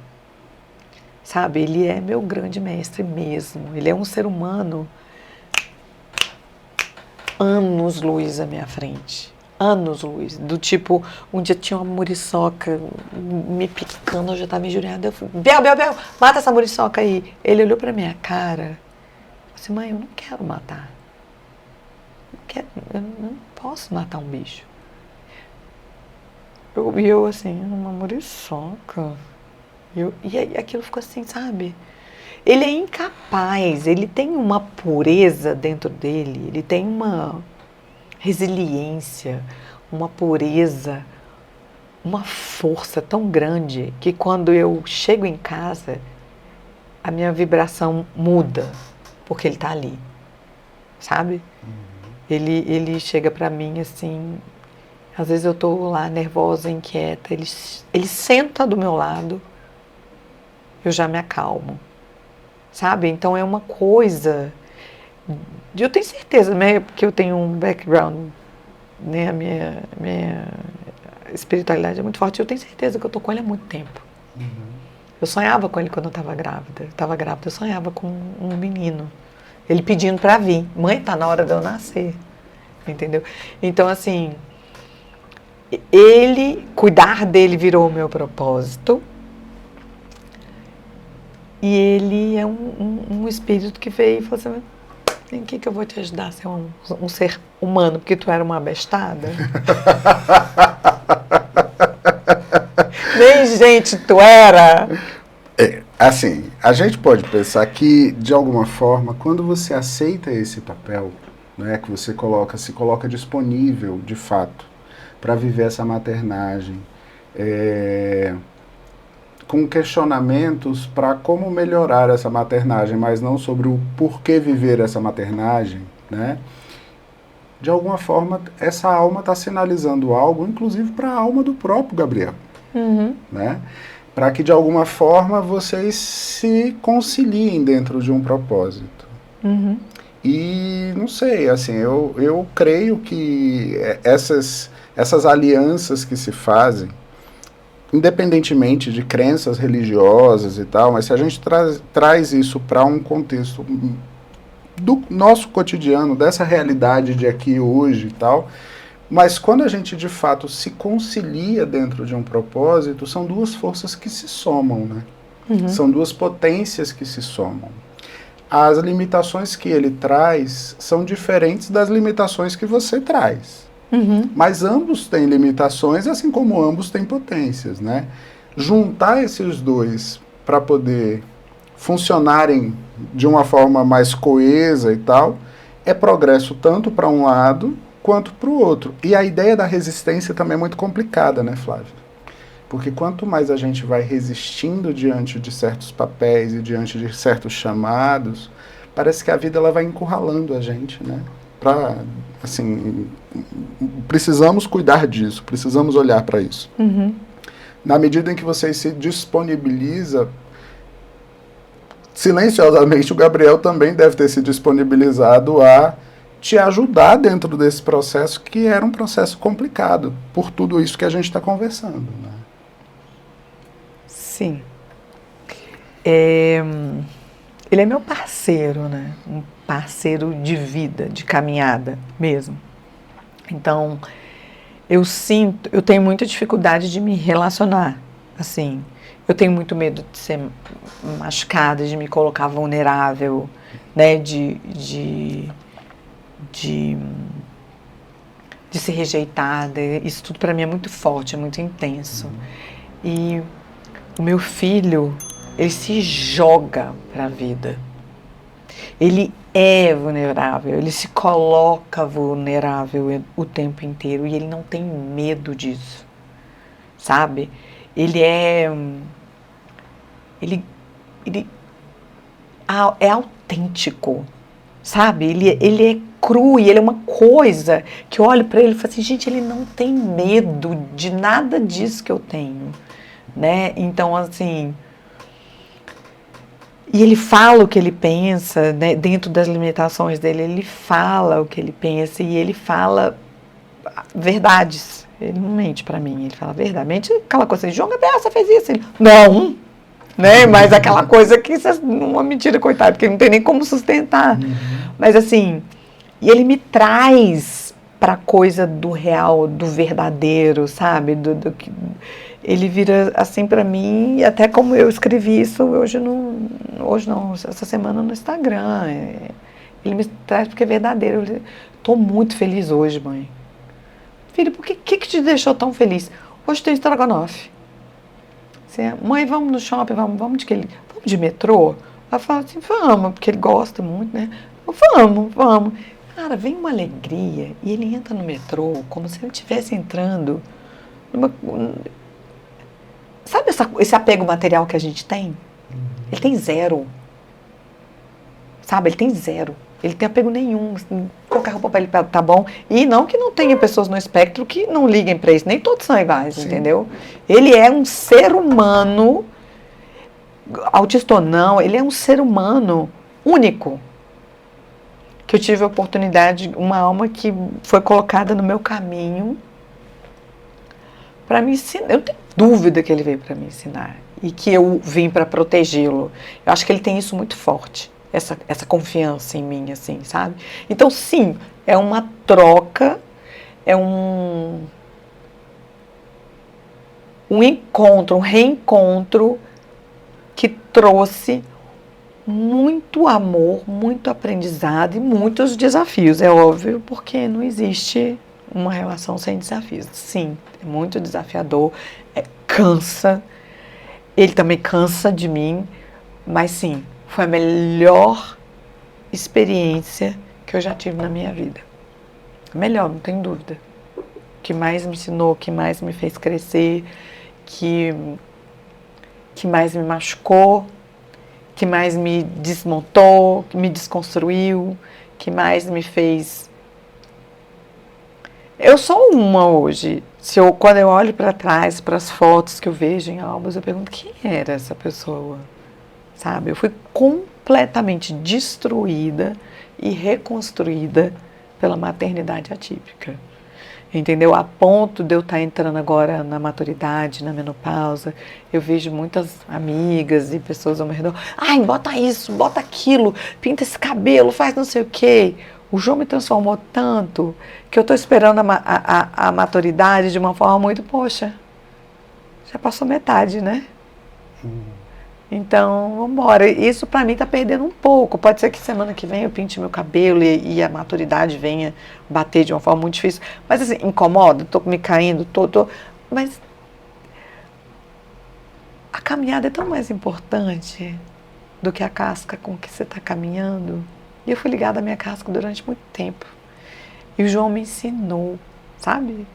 sabe? Ele é meu grande mestre mesmo. Ele é um ser humano anos-luz à minha frente. Anos-luz. Do tipo, um dia tinha uma muriçoca me picando, eu já estava injuriada. Eu falei: Bel, mata essa muriçoca aí. Ele olhou pra minha cara e disse: mãe, eu não quero matar. Eu não posso matar um bicho. E eu assim, uma muriçoca. E aí aquilo ficou assim, sabe? Ele é incapaz, ele tem uma pureza dentro dele, ele tem uma resiliência, uma pureza, uma força tão grande que quando eu chego em casa, a minha vibração muda, porque ele está ali, sabe? Ele chega para mim assim, às vezes eu estou lá nervosa, inquieta, ele senta do meu lado, eu já me acalmo. Sabe? Então é uma coisa. Eu tenho certeza, né? Porque eu tenho um background, né? A minha espiritualidade é muito forte. Eu tenho certeza que eu estou com ele há muito tempo. Eu sonhava com ele quando eu estava grávida. Eu sonhava com um menino. Ele pedindo para vir. Mãe, tá na hora de eu nascer. Entendeu? Então, assim, cuidar dele virou o meu propósito. E ele é um espírito que veio e falou assim: em que eu vou te ajudar a ser um ser humano? Porque tu era uma abestada. Nem gente tu era. Assim, a gente pode pensar que, de alguma forma, quando você aceita esse papel, né, que você se coloca disponível, de fato, para viver essa maternagem, com questionamentos para como melhorar essa maternagem, mas não sobre o porquê viver essa maternagem, né? De alguma forma, essa alma está sinalizando algo, inclusive para a alma do próprio Gabriel, né? Para que, de alguma forma, vocês se conciliem dentro de um propósito. E, não sei, assim, eu creio que essas alianças que se fazem, independentemente de crenças religiosas e tal, mas se a gente traz isso para um contexto do nosso cotidiano, dessa realidade de aqui hoje e tal, mas quando a gente de fato se concilia dentro de um propósito, são duas forças que se somam, né? São duas potências que se somam. As limitações que ele traz são diferentes das limitações que você traz. Mas ambos têm limitações, assim como ambos têm potências, né? Juntar esses dois para poder funcionarem de uma forma mais coesa e tal, é progresso tanto para um lado quanto para o outro. E a ideia da resistência também é muito complicada, né, Flávio? Porque quanto mais a gente vai resistindo diante de certos papéis e diante de certos chamados, parece que a vida ela vai encurralando a gente, né? Assim, precisamos cuidar disso, precisamos olhar para isso. Na medida em que você se disponibiliza, silenciosamente o Gabriel também deve ter se disponibilizado a te ajudar dentro desse processo, que era um processo complicado, por tudo isso que a gente está conversando, né? Sim. Ele é meu parceiro, né? Um parceiro de vida, de caminhada mesmo. Então, eu tenho muita dificuldade de me relacionar, assim. Eu tenho muito medo de ser machucada, de me colocar vulnerável, né, de ser rejeitada. Isso tudo para mim é muito forte, é muito intenso. E o meu filho, ele se joga para a vida. Ele é vulnerável, ele se coloca vulnerável o tempo inteiro e ele não tem medo disso, sabe? Ele é autêntico, sabe? Ele é cru e ele é uma coisa que eu olho para ele e falo assim, gente, ele não tem medo de nada disso que eu tenho, né? Então, assim... E ele fala o que ele pensa, né? Dentro das limitações dele, ele fala o que ele pensa e ele fala verdades. Ele não mente pra mim, ele fala verdade. Mente aquela coisa assim, João Gabriel, você fez isso? Ele, não! Né? Mas aquela coisa que uma mentira, coitado, que não tem nem como sustentar. Mas assim, e ele me traz pra coisa do real, do verdadeiro, sabe? Ele vira assim pra mim, até como eu escrevi isso hoje não, essa semana no Instagram. Ele me traz porque é verdadeiro. Eu tô muito feliz hoje, mãe. Filho, por que te deixou tão feliz? Hoje tem estrogonofe. Mãe, vamos no shopping, vamos de metrô? Ela fala assim, vamos, porque ele gosta muito, né? Vamos. Cara, vem uma alegria e ele entra no metrô como se ele estivesse entrando numa... Sabe esse apego material que a gente tem? Ele tem zero. Sabe, ele tem zero. Ele tem apego nenhum. Assim, qualquer roupa pra ele tá bom. E não que não tenha pessoas no espectro que não liguem pra isso. Nem todos são iguais, sim, entendeu? Ele é um ser humano, autista ou não, ele é um ser humano único. Que eu tive a oportunidade, uma alma que foi colocada no meu caminho para me ensinar. Eu não tenho dúvida que ele veio para me ensinar. E que eu vim para protegê-lo. Eu acho que ele tem isso muito forte. Essa confiança em mim, assim, sabe? Então, sim, é uma troca, é um encontro, um reencontro que trouxe muito amor, muito aprendizado e muitos desafios, é óbvio, porque não existe uma relação sem desafios. Sim, é muito desafiador, cansa, ele também cansa de mim, mas sim, foi a melhor experiência que eu já tive na minha vida. Melhor, não tem dúvida. Que mais me ensinou, que mais me fez crescer, que mais me machucou, que mais me desmontou, que me desconstruiu, que mais me fez... Eu sou uma hoje. Quando eu olho para trás, para as fotos que eu vejo em álbuns, eu pergunto, quem era essa pessoa? Sabe? Eu fui completamente destruída e reconstruída pela maternidade atípica. Entendeu? A ponto de eu estar entrando agora na maturidade, na menopausa, eu vejo muitas amigas e pessoas ao meu redor, ai, bota isso, bota aquilo, pinta esse cabelo, faz não sei o quê. O João me transformou tanto que eu estou esperando a maturidade de uma forma muito, poxa, já passou metade, né? Então, vamos embora. Isso para mim está perdendo um pouco. Pode ser que semana que vem eu pinte meu cabelo e a maturidade venha bater de uma forma muito difícil. Mas assim, incomoda, estou me caindo, mas a caminhada é tão mais importante do que a casca com que você está caminhando. E eu fui ligada à minha casca durante muito tempo. E o João me ensinou, sabe?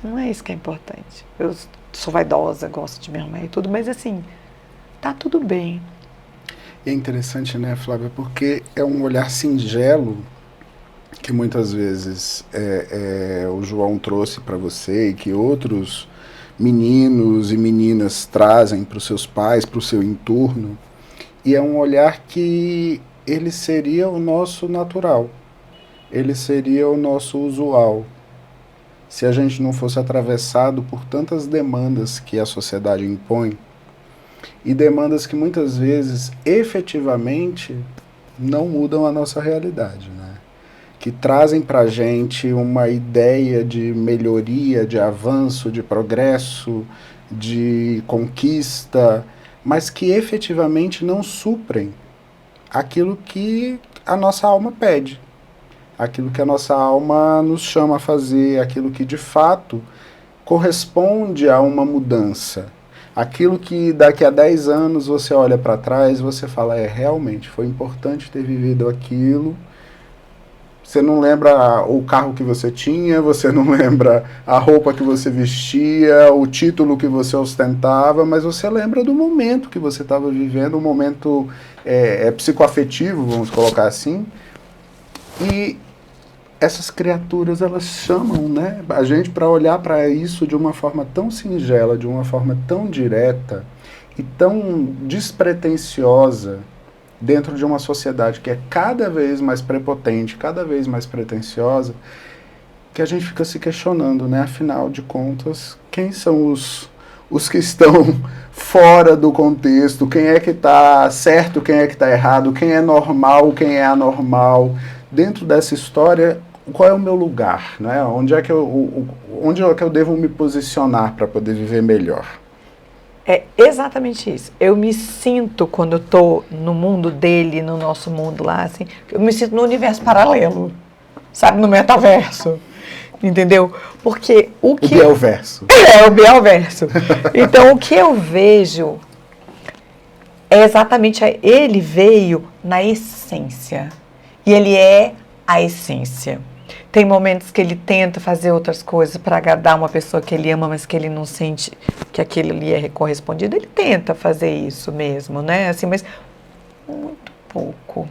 Não é isso que é importante. Eu sou vaidosa, gosto de me arrumar e tudo, mas assim, tá tudo bem. E é interessante, né, Flávia, porque é um olhar singelo que muitas vezes o João trouxe para você e que outros meninos e meninas trazem para os seus pais, para o seu entorno, e é um olhar que ele seria o nosso natural, ele seria o nosso usual, se a gente não fosse atravessado por tantas demandas que a sociedade impõe, e demandas que muitas vezes, efetivamente, não mudam a nossa realidade, né? que trazem para a gente uma ideia de melhoria, de avanço, de progresso, de conquista, mas que efetivamente não suprem aquilo que a nossa alma pede, aquilo que a nossa alma nos chama a fazer, aquilo que de fato corresponde a uma mudança. Aquilo que daqui a 10 anos você olha para trás e você fala, realmente, foi importante ter vivido aquilo. Você não lembra o carro que você tinha, você não lembra a roupa que você vestia, o título que você ostentava, mas você lembra do momento que você estava vivendo, um momento psicoafetivo, vamos colocar assim. E essas criaturas, elas chamam, né, a gente para olhar para isso de uma forma tão singela, de uma forma tão direta e tão despretensiosa, dentro de uma sociedade que é cada vez mais prepotente, cada vez mais pretensiosa, que a gente fica se questionando, né? Afinal de contas, quem são os que estão fora do contexto? Quem é que está certo, quem é que está errado? Quem é normal, quem é anormal? Dentro dessa história, qual é o meu lugar, né? Onde é que eu devo me posicionar para poder viver melhor? É exatamente isso. Eu me sinto, quando eu tô no mundo dele, no nosso mundo lá, assim, eu me sinto no universo paralelo, sabe? No metaverso, entendeu? Porque o que... O Bielverso. O Bielverso. Então, o que eu vejo é exatamente... Ele veio na essência. E ele é a essência. Tem momentos que ele tenta fazer outras coisas para agradar uma pessoa que ele ama, mas que ele não sente que aquilo lhe é correspondido. Ele tenta fazer isso mesmo, né? Assim, mas muito pouco,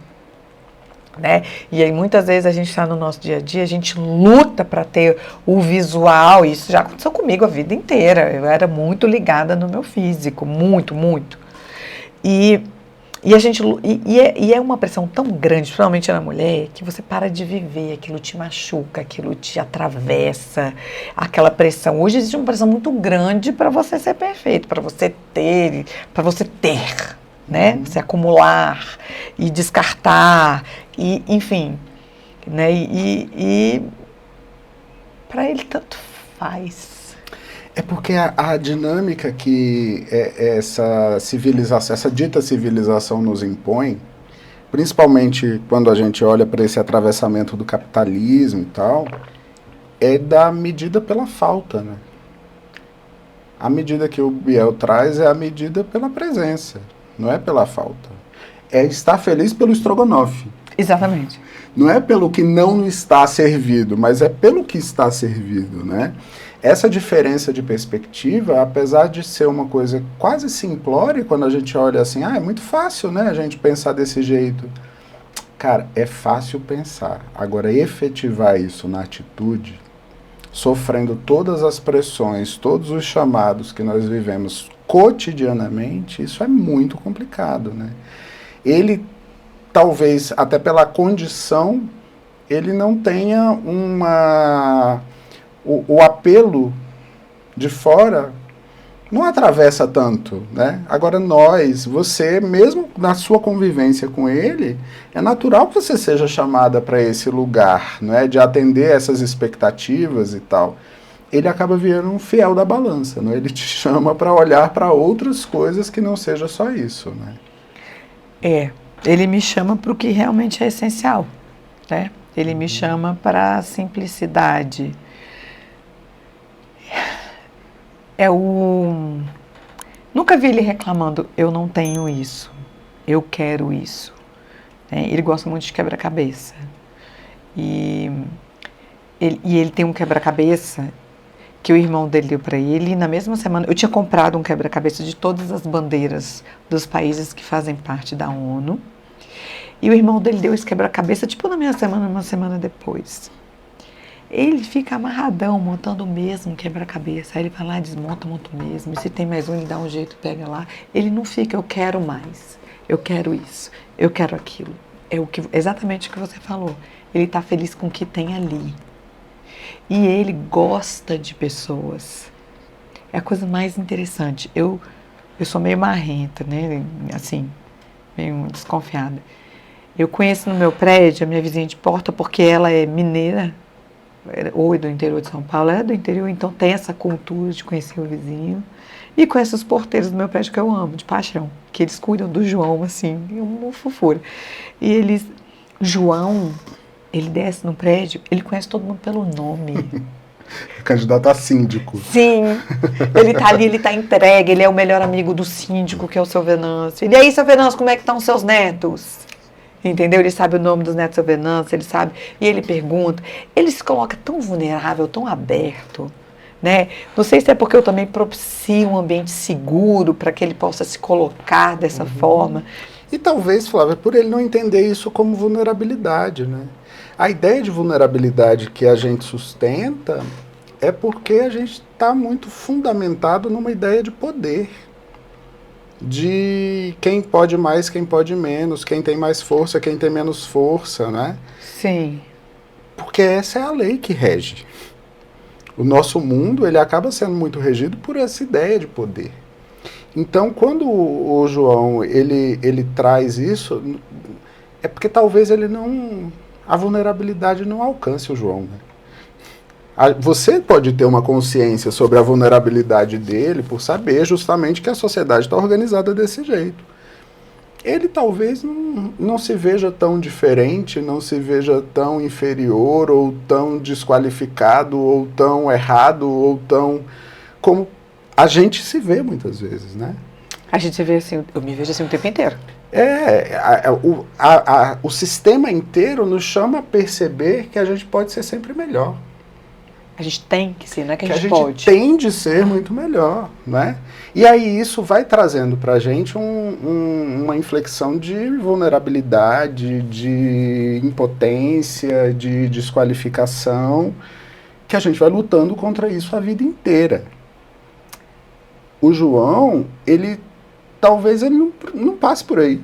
né? E aí muitas vezes a gente está no nosso dia a dia, a gente luta para ter o visual. Isso já aconteceu comigo a vida inteira. Eu era muito ligada no meu físico, muito, muito. E é uma pressão tão grande, principalmente na mulher, que você para de viver, aquilo te machuca, aquilo te atravessa, aquela pressão. Hoje existe uma pressão muito grande para você ser perfeito, para você ter, né? Se acumular e descartar, e, enfim, né? E para ele tanto faz. É porque a dinâmica que essa civilização, essa dita civilização nos impõe, principalmente quando a gente olha para esse atravessamento do capitalismo e tal, é da medida pela falta, né? A medida que o Biel traz é a medida pela presença, não é pela falta. É estar feliz pelo estrogonofe. Exatamente. Não é pelo que não está servido, mas é pelo que está servido, né? Essa diferença de perspectiva, apesar de ser uma coisa quase simplória, quando a gente olha assim, é muito fácil, né, a gente pensar desse jeito. Cara, é fácil pensar. Agora, efetivar isso na atitude, sofrendo todas as pressões, todos os chamados que nós vivemos cotidianamente, isso é muito complicado, né? Ele, talvez, até pela condição, ele não tenha o apelo de fora não atravessa tanto, né? Agora você, mesmo na sua convivência com ele, é natural que você seja chamada para esse lugar, né? De atender essas expectativas e tal. Ele acaba virando um fiel da balança, né? Ele te chama para olhar para outras coisas que não seja só isso, né? Ele me chama para o que realmente é essencial, né? Ele me chama para a simplicidade. Nunca vi ele reclamando, eu não tenho isso, eu quero isso. Ele gosta muito de quebra-cabeça. E ele tem um quebra-cabeça que o irmão dele deu para ele, e na mesma semana eu tinha comprado um quebra-cabeça de todas as bandeiras dos países que fazem parte da ONU, e o irmão dele deu esse quebra-cabeça tipo na minha semana, uma semana depois. Ele fica amarradão, montando o mesmo quebra-cabeça. Aí ele vai lá, desmonta, monta o mesmo. E se tem mais um, ele dá um jeito, pega lá. Ele não fica, eu quero mais, eu quero isso, eu quero aquilo. É exatamente o que você falou. Ele está feliz com o que tem ali. E ele gosta de pessoas. É a coisa mais interessante. Eu sou meio marrenta, né? Assim, meio desconfiada. Eu conheço no meu prédio a minha vizinha de porta porque ela é mineira, ou é do interior de São Paulo, ela é do interior, então tem essa cultura de conhecer o vizinho. E conheço os porteiros do meu prédio que eu amo, de paixão, que eles cuidam do João, assim, é uma fofura. E eles, João, ele desce no prédio, ele conhece todo mundo pelo nome. Candidato a síndico. Sim, ele tá ali, ele tá entregue, ele é o melhor amigo do síndico, que é o seu Venâncio. E aí, seu Venâncio, como é que estão os seus netos? Entendeu? Ele sabe o nome dos netos do seu Venâncio, ele sabe, e ele pergunta. Ele se coloca tão vulnerável, tão aberto, né? Não sei se é porque eu também propicio um ambiente seguro para que ele possa se colocar dessa forma. E talvez, Flávia, por ele não entender isso como vulnerabilidade, né? A ideia de vulnerabilidade que a gente sustenta é porque a gente está muito fundamentado numa ideia de poder. De quem pode mais, quem pode menos, quem tem mais força, quem tem menos força, né? Sim. Porque essa é a lei que rege. O nosso mundo, ele acaba sendo muito regido por essa ideia de poder. Então, quando o João, ele traz isso, é porque talvez ele não... A vulnerabilidade não alcance o João, né? Você pode ter uma consciência sobre a vulnerabilidade dele por saber justamente que a sociedade está organizada desse jeito. Ele talvez não se veja tão diferente, não se veja tão inferior, ou tão desqualificado, ou tão errado, ou tão... como a gente se vê muitas vezes, né? A gente se vê assim, eu me vejo assim o tempo inteiro. O sistema inteiro nos chama a perceber que a gente pode ser sempre melhor. A gente tem que ser, não é que a gente pode. pode. Tem de ser muito melhor, né? E aí isso vai trazendo pra gente uma inflexão de vulnerabilidade, de impotência, de desqualificação, que a gente vai lutando contra isso a vida inteira. O João, talvez ele não passe por aí.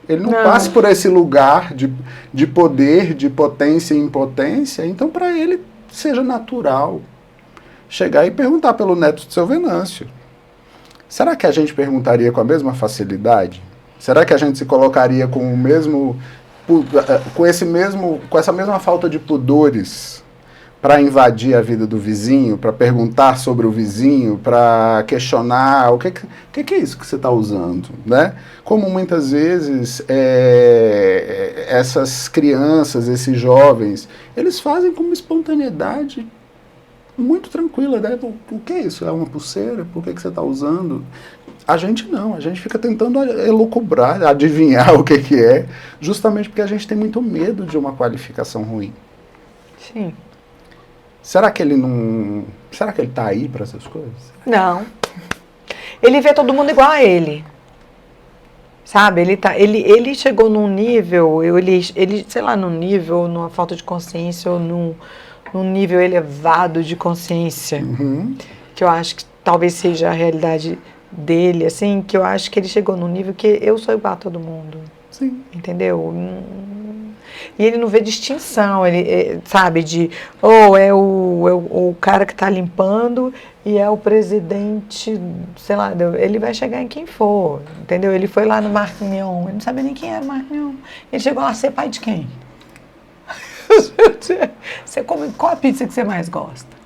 Ele não passe por esse lugar de poder, de potência e impotência, então para ele seja natural chegar e perguntar pelo neto do seu Venâncio. Será que a gente perguntaria com a mesma facilidade? Será que a gente se colocaria com o mesmo, com essa mesma falta de pudores para invadir a vida do vizinho, para perguntar sobre o vizinho, para questionar o que é isso que você está usando, né? Como muitas vezes essas crianças, esses jovens, eles fazem com uma espontaneidade muito tranquila, né? O que é isso? É uma pulseira? Por que você está usando? A gente não, a gente fica tentando elucubrar, adivinhar o que é, justamente porque a gente tem muito medo de uma qualificação ruim. Sim. Será que ele tá aí para essas coisas? Não. Ele vê todo mundo igual a ele. Sabe? Ele chegou num nível, sei lá, num nível, numa falta de consciência ou num nível elevado de consciência, que eu acho que talvez seja a realidade dele, assim, que eu acho que ele chegou num nível que eu sou igual a todo mundo. Sim. Entendeu? E ele não vê distinção, ele sabe, ou é o cara que está limpando e é o presidente, sei lá, ele vai chegar em quem for, entendeu? Ele foi lá no Marc Mignon, ele não sabia nem quem era o Marc Mignon. Ele chegou lá, você é pai de quem? Você come, qual a pizza que você mais gosta?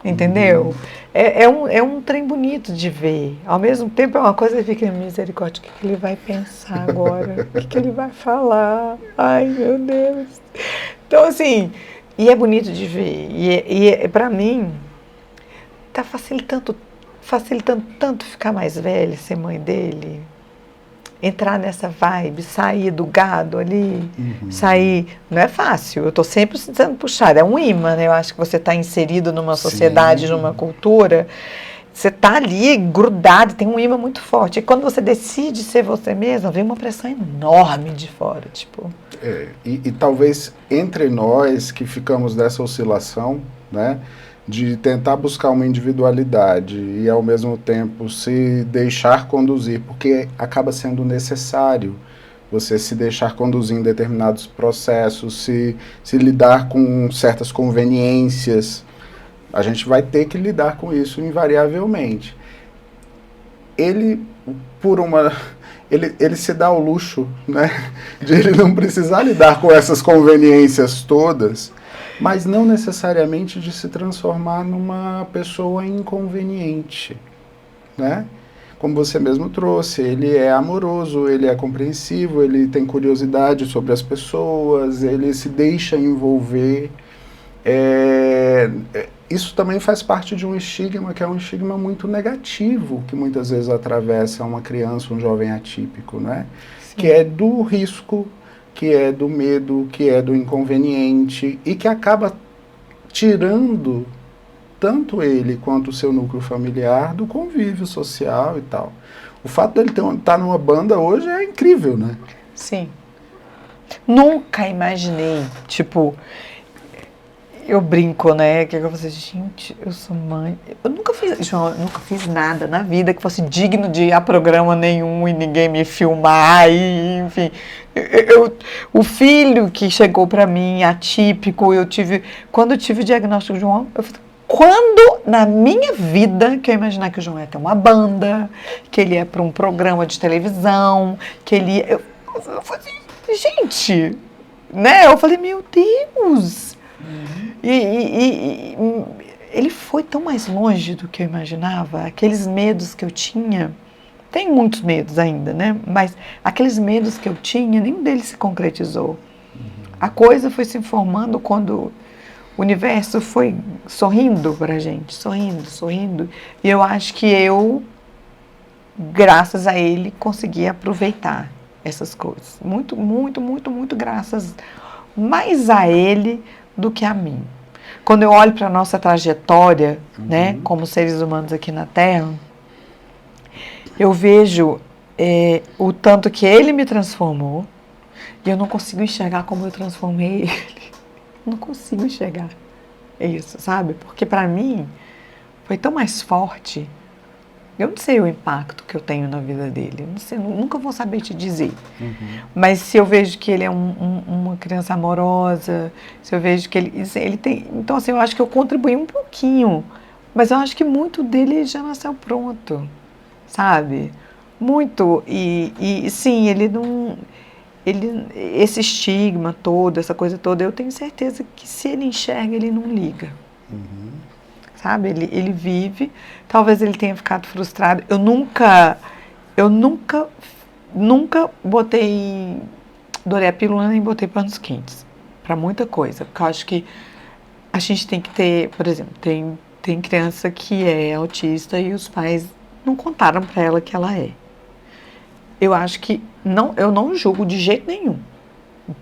Entendeu? É um trem bonito de ver. Ao mesmo tempo é uma coisa que fica, misericórdia, o que ele vai pensar agora? O que ele vai falar? Ai, meu Deus. Então, assim, e é bonito de ver. E pra mim, tá facilitando tanto ficar mais velha, ser mãe dele. Entrar nessa vibe, sair do gado ali, sair... Não é fácil, eu estou sempre sendo puxada, é um imã, né? Eu acho que você está inserido numa sociedade, numa cultura, você está ali grudado, tem um imã muito forte. E quando você decide ser você mesma, vem uma pressão enorme de fora, tipo... E talvez entre nós que ficamos nessa oscilação, né? De tentar buscar uma individualidade e ao mesmo tempo se deixar conduzir, porque acaba sendo necessário você se deixar conduzir em determinados processos, se lidar com certas conveniências. A gente vai ter que lidar com isso invariavelmente. Ele, ele se dá ao luxo, né, de ele não precisar lidar com essas conveniências todas, mas não necessariamente de se transformar numa pessoa inconveniente, né? Como você mesmo trouxe, ele é amoroso, ele é compreensivo, ele tem curiosidade sobre as pessoas, ele se deixa envolver. Isso também faz parte de um estigma, que é um estigma muito negativo, que muitas vezes atravessa uma criança, um jovem atípico, né? Que é do risco, que é do medo, que é do inconveniente, e que acaba tirando tanto ele quanto o seu núcleo familiar do convívio social e tal. O fato dele estar numa banda hoje é incrível, né? Sim. Nunca imaginei, tipo, eu brinco, né? Que eu falei, gente, eu sou mãe. Eu nunca fiz, João, eu nunca fiz nada na vida que fosse digno de ir a programa nenhum e ninguém me filmar, e, enfim. O filho que chegou pra mim, atípico, quando eu tive o diagnóstico do João, eu falei, quando na minha vida que eu imaginar que o João ia ter uma banda, que ele ia para um programa de televisão, que ele ia. Eu falei, gente, né? Eu falei, meu Deus! E ele foi tão mais longe do que eu imaginava. Aqueles medos que eu tinha, tem muitos medos ainda, né? Mas aqueles medos que eu tinha, nenhum deles se concretizou. A coisa foi se informando quando o universo foi sorrindo pra gente, sorrindo. E eu acho que eu, graças a ele, consegui aproveitar essas coisas. Muito graças mais a ele do que a mim. Quando eu olho para a nossa trajetória, né, como seres humanos aqui na Terra, eu vejo o tanto que ele me transformou e eu não consigo enxergar como eu transformei ele. Não consigo enxergar isso, sabe? Porque para mim foi tão mais forte. Eu não sei o impacto que eu tenho na vida dele. Eu não sei, nunca vou saber te dizer. Mas se eu vejo que ele é uma criança amorosa, se eu vejo que ele tem... Então, assim, eu acho que eu contribuí um pouquinho. Mas eu acho que muito dele já nasceu pronto, sabe? Muito. E sim, ele não... esse estigma todo, essa coisa toda, eu tenho certeza que se ele enxerga, ele não liga. Sabe? Ele vive, talvez ele tenha ficado frustrado. Eu nunca dourei a pílula nem botei panos quentes para muita coisa, porque eu acho que a gente tem que ter, por exemplo, tem criança que é autista e os pais não contaram para ela que ela é. Eu acho que eu não julgo de jeito nenhum,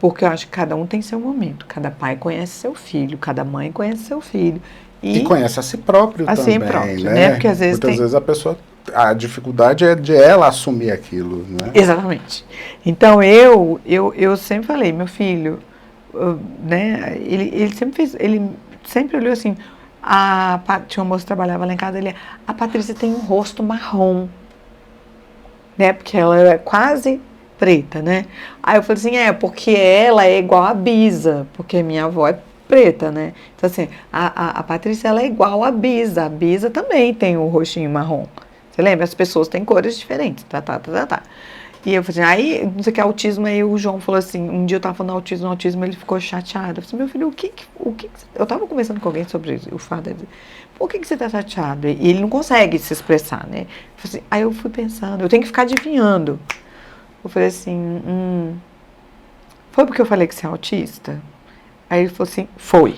porque eu acho que cada um tem seu momento, cada pai conhece seu filho, cada mãe conhece seu filho. E conhece a si próprio também, né? Porque às vezes muitas vezes a dificuldade é de ela assumir aquilo, né? Exatamente. Então eu sempre falei, meu filho, né? Ele sempre olhou assim. Tinha uma moça que trabalhava lá em casa, a Patrícia tem um rosto marrom, né? Porque ela é quase preta, né? Aí eu falei assim, porque ela é igual a Bisa, porque minha avó é preta, né? Então assim, a Patrícia, ela é igual a Bisa também tem o rostinho marrom. Você lembra? As pessoas têm cores diferentes, tá. E eu falei assim, aí, não sei o que, autismo, aí o João falou assim, um dia eu tava falando autismo, ele ficou chateado. Eu falei assim, meu filho, o que eu tava conversando com alguém sobre isso, o fato dele, por que você tá chateado? E ele não consegue se expressar, né? Aí eu fui pensando, eu tenho que ficar adivinhando. Eu falei assim, foi porque eu falei que você é autista? Aí ele falou assim, foi.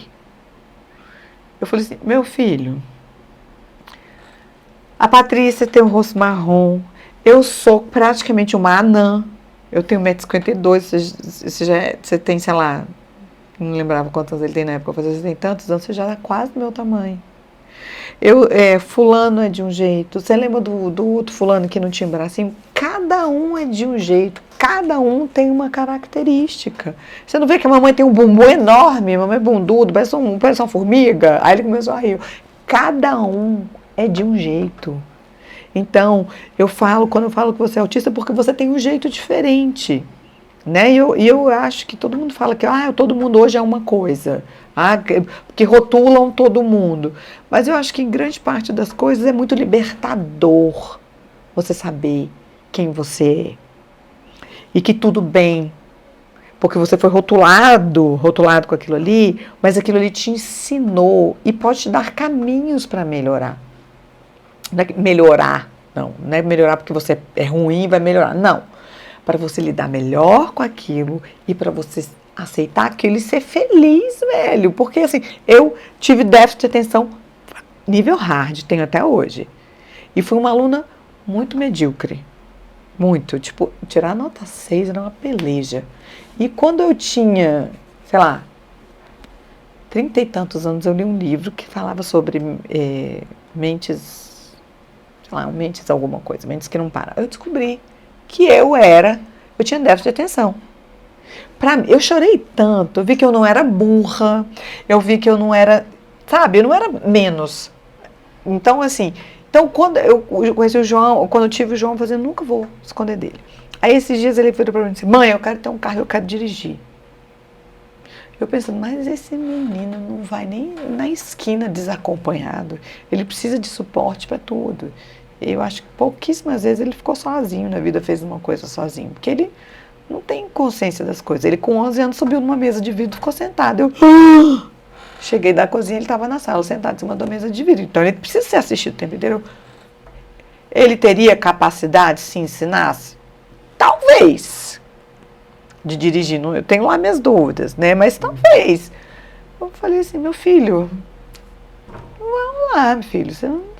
Eu falei assim, meu filho, a Patrícia tem o rosto marrom, eu sou praticamente uma anã, eu tenho 1,52 m, você tem, sei lá, não lembrava quantos anos ele tem na época, você tem tantos anos, você já é quase do meu tamanho. Fulano é de um jeito, você lembra do outro fulano que não tinha bracinho? Cada um é de um jeito, cada um tem uma característica. Você não vê que a mamãe tem um bumbum enorme, a mamãe é bundudo, parece uma formiga? Aí ele começou a rir. Cada um é de um jeito. Então, quando eu falo que você é autista, porque você tem um jeito diferente. Né? E eu acho que todo mundo fala que todo mundo hoje é uma coisa, que rotulam todo mundo. Mas eu acho que em grande parte das coisas é muito libertador você saber quem você é. e que tudo bem, porque você foi rotulado com aquilo ali, mas aquilo ali te ensinou e pode te dar caminhos para melhorar. Não é melhorar, não é melhorar porque você é ruim e vai melhorar, não. Para você lidar melhor com aquilo e para você aceitar aquilo e ser feliz, velho. Porque assim, eu tive déficit de atenção nível hard, tenho até hoje. E fui uma aluna muito medíocre. Muito. Tipo, tirar nota 6 era uma peleja. E quando eu tinha, sei lá, 30 e tantos anos, eu li um livro que falava sobre mentes, sei lá, mentes alguma coisa, mentes que não param. Eu descobri que eu tinha déficit de atenção. Eu chorei tanto, eu vi que eu não era burra, eu vi que eu não era, sabe, eu não era menos. Então, assim, quando eu conheci o João, quando eu tive o João, eu falei, nunca vou esconder dele. Aí, esses dias, ele virou pra mim e disse, mãe, eu quero ter um carro, eu quero dirigir. Eu pensando, mas esse menino não vai nem na esquina desacompanhado, ele precisa de suporte para tudo. Eu acho que pouquíssimas vezes ele ficou sozinho na vida, fez uma coisa sozinho, porque ele não tem consciência das coisas. Ele com 11 anos subiu numa mesa de vidro e ficou sentado. Eu cheguei da cozinha, ele estava na sala, sentado em cima da mesa de vidro. Então ele precisa ser assistido o tempo inteiro. Ele teria capacidade, se ensinasse? Talvez. De dirigir, eu tenho lá minhas dúvidas, né? Mas talvez. Eu falei assim, meu filho, vamos lá, meu filho.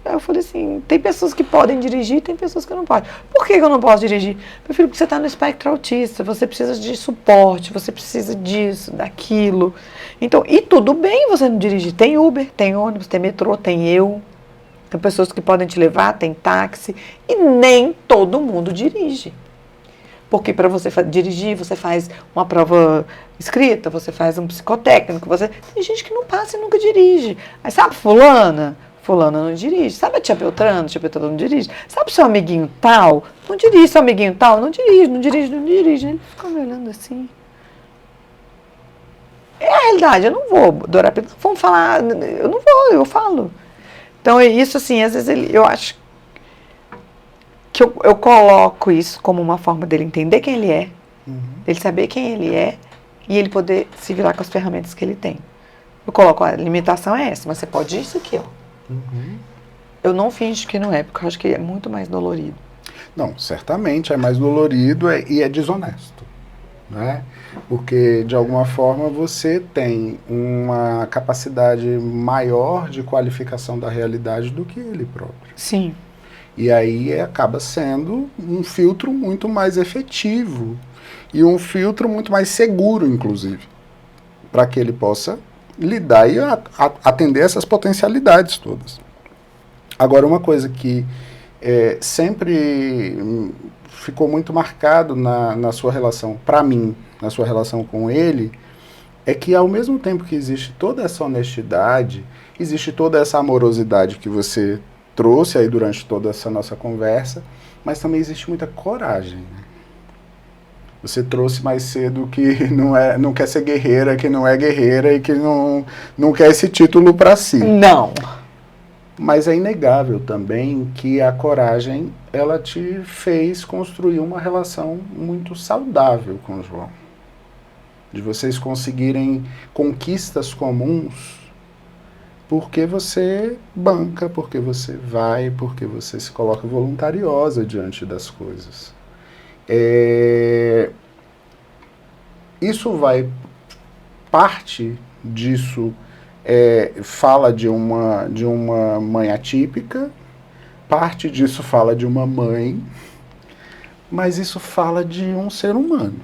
Eu falei assim, tem pessoas que podem dirigir, tem pessoas que não podem. Por que eu não posso dirigir? Meu filho, porque você está no espectro autista, você precisa de suporte, você precisa disso, daquilo. Então, e tudo bem você não dirigir. Tem Uber, tem ônibus, tem metrô, tem eu. Tem pessoas que podem te levar, tem táxi. E nem todo mundo dirige. Porque para você dirigir, você faz uma prova escrita, você faz um psicotécnico, tem gente que não passa e nunca dirige. Aí sabe fulana? Fulana não dirige. Sabe a tia Beltrano? Tia Beltrano não dirige. Sabe seu amiguinho tal? Não dirige. Seu amiguinho tal? Não dirige, não dirige, não dirige. Ele fica me olhando assim. É a realidade, eu não vou, Dora, vamos falar, eu não vou, eu falo. Então, é isso assim, às vezes eu acho que eu coloco isso como uma forma dele entender quem ele é, dele saber quem ele é e ele poder se virar com as ferramentas que ele tem. Eu coloco, a limitação é essa, mas você pode isso aqui, ó. Eu não finjo que não é, porque eu acho que é muito mais dolorido. Não, certamente é mais dolorido e é desonesto, né? Porque, de alguma forma, você tem uma capacidade maior de qualificação da realidade do que ele próprio. Sim. E aí acaba sendo um filtro muito mais efetivo e um filtro muito mais seguro, inclusive, para que ele possa lidar e atender essas potencialidades todas. Agora, uma coisa que sempre ficou muito marcado na sua relação, para mim, na sua relação com ele, é que ao mesmo tempo que existe toda essa honestidade, existe toda essa amorosidade que você trouxe aí durante toda essa nossa conversa, mas também existe muita coragem, né? Você trouxe mais cedo que não quer ser guerreira, que não é guerreira e que não quer esse título para si. Não. Mas é inegável também que a coragem, ela te fez construir uma relação muito saudável com o João. De vocês conseguirem conquistas comuns porque você banca, porque você vai, porque você se coloca voluntariosa diante das coisas. Isso vai, parte disso fala de uma mãe atípica, parte disso fala de uma mãe, mas isso fala de um ser humano,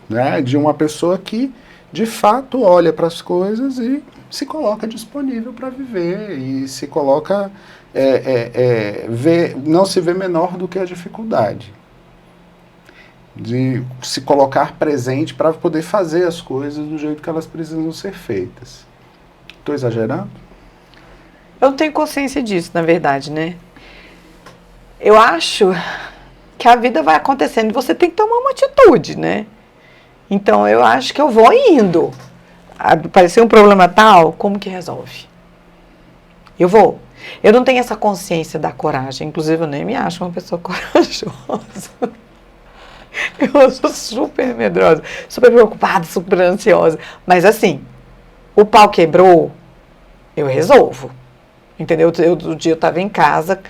né? De uma pessoa que, de fato, olha para as coisas e se coloca disponível para viver e se coloca, não se vê menor do que a dificuldade. De se colocar presente para poder fazer as coisas do jeito que elas precisam ser feitas. Estou exagerando? Eu não tenho consciência disso, na verdade, né? Eu acho que a vida vai acontecendo e você tem que tomar uma atitude, né? Então, eu acho que eu vou indo. Apareceu um problema tal, como que resolve? Eu vou. Eu não tenho essa consciência da coragem. Inclusive, eu nem me acho uma pessoa corajosa. Eu sou super medrosa, super preocupada, super ansiosa. Mas assim, o pau quebrou, eu resolvo. Entendeu? Outro dia eu estava em casa,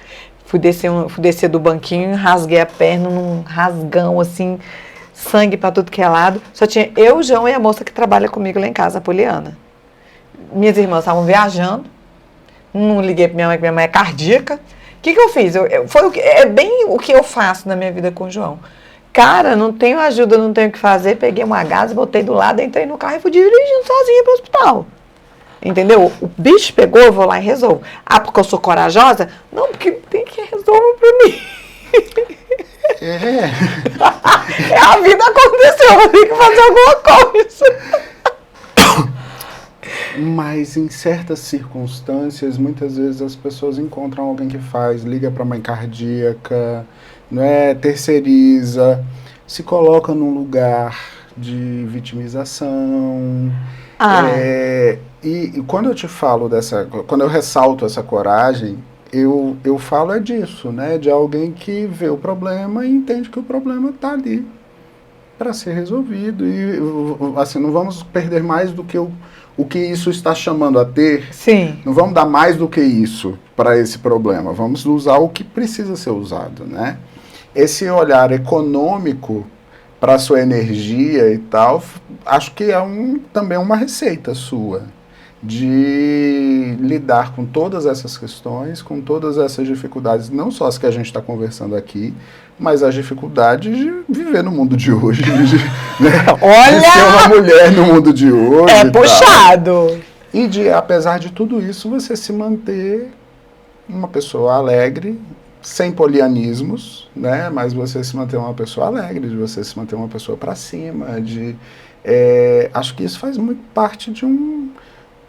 fui descer do banquinho, rasguei a perna num rasgão assim, sangue para tudo que é lado. Só tinha eu, o João e a moça que trabalha comigo lá em casa, a Poliana. Minhas irmãs estavam viajando, não liguei para minha mãe, que minha mãe é cardíaca. O que eu fiz? É bem o que eu faço na minha vida com o João. Cara, não tenho ajuda, não tenho o que fazer. Peguei uma gás, botei do lado, entrei no carro e fui dirigindo sozinha para o hospital. Entendeu? O bicho pegou, eu vou lá e resolvo. Ah, porque eu sou corajosa? Não, porque tem que resolver para mim. A vida aconteceu, eu tenho que fazer alguma coisa. Mas em certas circunstâncias, muitas vezes as pessoas encontram alguém que faz, liga para mãe cardíaca, não é? Terceiriza, se coloca num lugar de vitimização. E quando eu te falo quando eu ressalto essa coragem, eu falo é disso, né? De alguém que vê o problema e entende que o problema está ali para ser resolvido. E assim, não vamos perder mais do que o que isso está chamando a ter. Sim. Não vamos dar mais do que isso para esse problema. Vamos usar o que precisa ser usado, né? Esse olhar econômico para a sua energia e tal, acho que é também uma receita sua de lidar com todas essas questões, com todas essas dificuldades, não só as que a gente está conversando aqui, mas as dificuldades de viver no mundo de hoje, né? Olha! De ser uma mulher no mundo de hoje. É puxado! E de, apesar de tudo isso, você se manter uma pessoa alegre, sem polianismos, né? Mas você se manter uma pessoa alegre, de você se manter uma pessoa para cima, acho que isso faz muito parte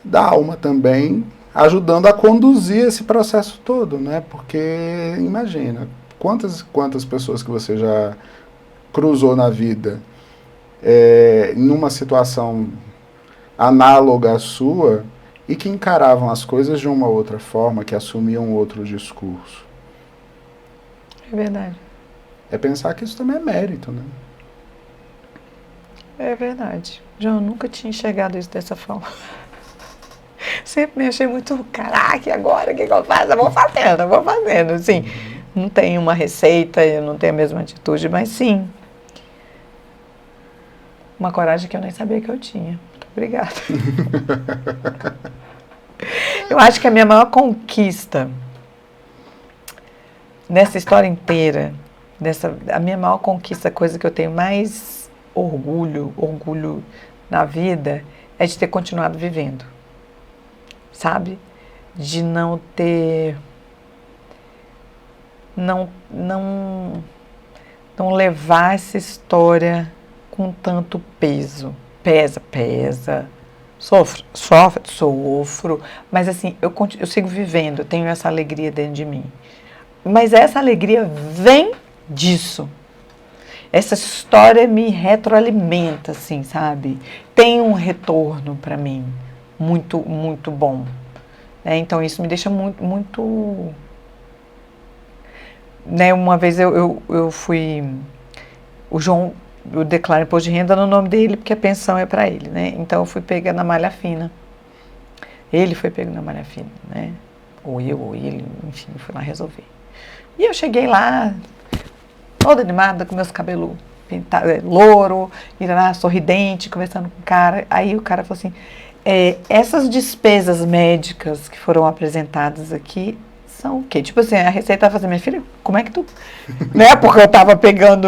da alma também, ajudando a conduzir esse processo todo, né? Porque, imagina, quantas pessoas que você já cruzou na vida numa situação análoga à sua e que encaravam as coisas de uma outra forma, que assumiam outro discurso. É verdade. É pensar que isso também é mérito, né? É verdade. João, eu nunca tinha enxergado isso dessa forma. Sempre me achei muito, caraca, e agora o que eu faço? Eu vou fazendo. Assim, não tenho uma receita, eu não tenho a mesma atitude, mas sim. Uma coragem que eu nem sabia que eu tinha. Muito obrigada. Eu acho que a minha maior conquista nessa história inteira, a minha maior conquista, a coisa que eu tenho mais orgulho na vida, é de ter continuado vivendo. Sabe? De não ter... Não levar essa história com tanto peso. Pesa. Sofro. Mas assim, eu sigo vivendo, eu tenho essa alegria dentro de mim. Mas essa alegria vem disso. Essa história me retroalimenta, assim, sabe? Tem um retorno para mim muito, muito bom. Então, isso me deixa muito... Né? Uma vez eu fui... O João, eu declaro imposto de renda no nome dele, porque a pensão é para ele, né? Então, eu fui pega na malha fina. Ele foi pego na malha fina, né? Ou ele, enfim, eu fui lá resolver. E eu cheguei lá, toda animada, com meus cabelos pintados, louro, sorridente, conversando com o cara. Aí o cara falou assim, essas despesas médicas que foram apresentadas aqui são o quê? Tipo assim, a Receita vai fazer, minha filha, como é que tu... né? Porque eu tava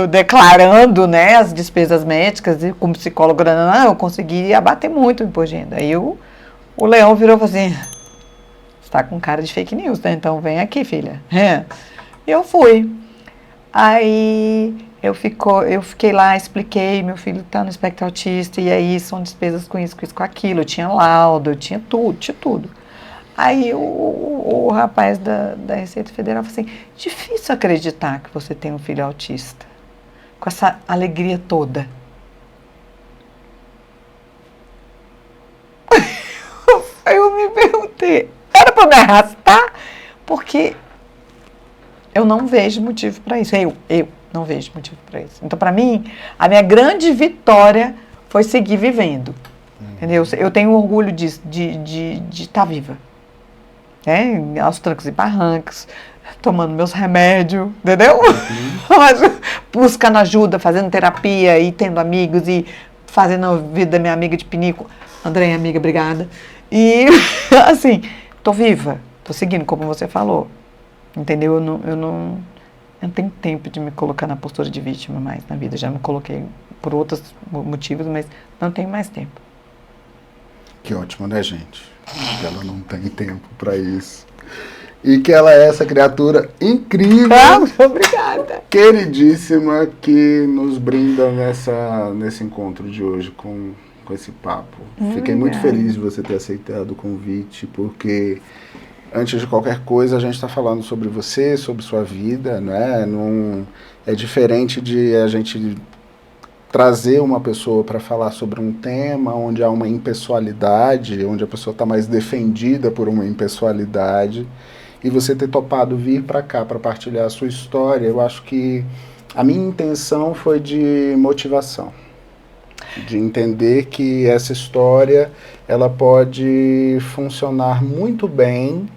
declarando, né, as despesas médicas, e como psicóloga, eu consegui abater muito o imposto de renda. Aí o Leão virou e falou assim, você tá com cara de fake news, né? Então vem aqui, filha. Eu fui. Aí eu fiquei lá, expliquei, meu filho tá no espectro autista, e aí são despesas com isso, com aquilo. Eu tinha laudo, eu tinha tudo. Aí o rapaz da Receita Federal falou assim, difícil acreditar que você tem um filho autista, com essa alegria toda. Eu me perguntei, era para me arrastar? Porque eu não vejo motivo para isso. Não vejo motivo para isso. Então, para mim, a minha grande vitória foi seguir vivendo. Entendeu? Eu tenho orgulho de estar viva. Né? Aos trancos e barrancos, tomando meus remédios, entendeu? Buscando ajuda, fazendo terapia e tendo amigos e fazendo a vida da minha amiga de pinico. Andréia, amiga, obrigada. E, assim, tô viva, tô seguindo, como você falou. Entendeu? Eu não tenho tempo de me colocar na postura de vítima mais na vida. Já me coloquei por outros motivos, mas não tenho mais tempo. Que ótimo, né, gente? Que ela não tem tempo para isso. E que ela é essa criatura incrível, Obrigada. queridíssima, que nos brinda nesse encontro de hoje com esse papo. Fiquei muito feliz de você ter aceitado o convite, porque antes de qualquer coisa a gente está falando sobre você, sobre sua vida, né? Não, é diferente de a gente trazer uma pessoa para falar sobre um tema onde há uma impessoalidade, onde a pessoa está mais defendida por uma impessoalidade, e você ter topado vir para cá para partilhar a sua história. Eu acho que a minha intenção foi de motivação, de entender que essa história ela pode funcionar muito bem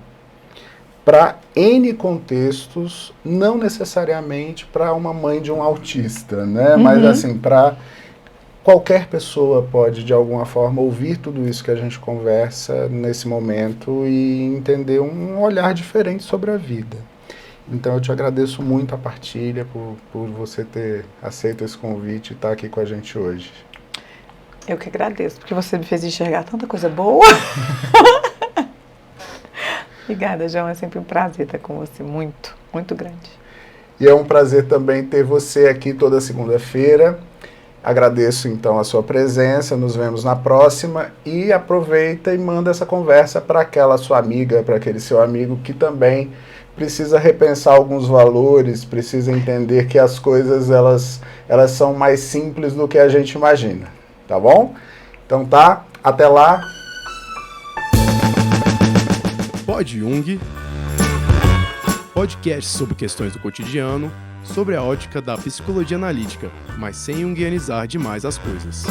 para N contextos, não necessariamente para uma mãe de um autista, né? Mas assim, para qualquer pessoa pode de alguma forma ouvir tudo isso que a gente conversa nesse momento e entender um olhar diferente sobre a vida. Então eu te agradeço muito a partilha, por você ter aceito esse convite e estar aqui com a gente hoje. Eu que agradeço, porque você me fez enxergar tanta coisa boa. Obrigada, João. É sempre um prazer estar com você. Muito, muito grande. E é um prazer também ter você aqui toda segunda-feira. Agradeço, então, a sua presença. Nos vemos na próxima. E aproveita e manda essa conversa para aquela sua amiga, para aquele seu amigo que também precisa repensar alguns valores, precisa entender que as coisas elas são mais simples do que a gente imagina. Tá bom? Então tá. Até lá. Pod Jung, podcast sobre questões do cotidiano, sobre a ótica da psicologia analítica, mas sem junguianizar demais as coisas.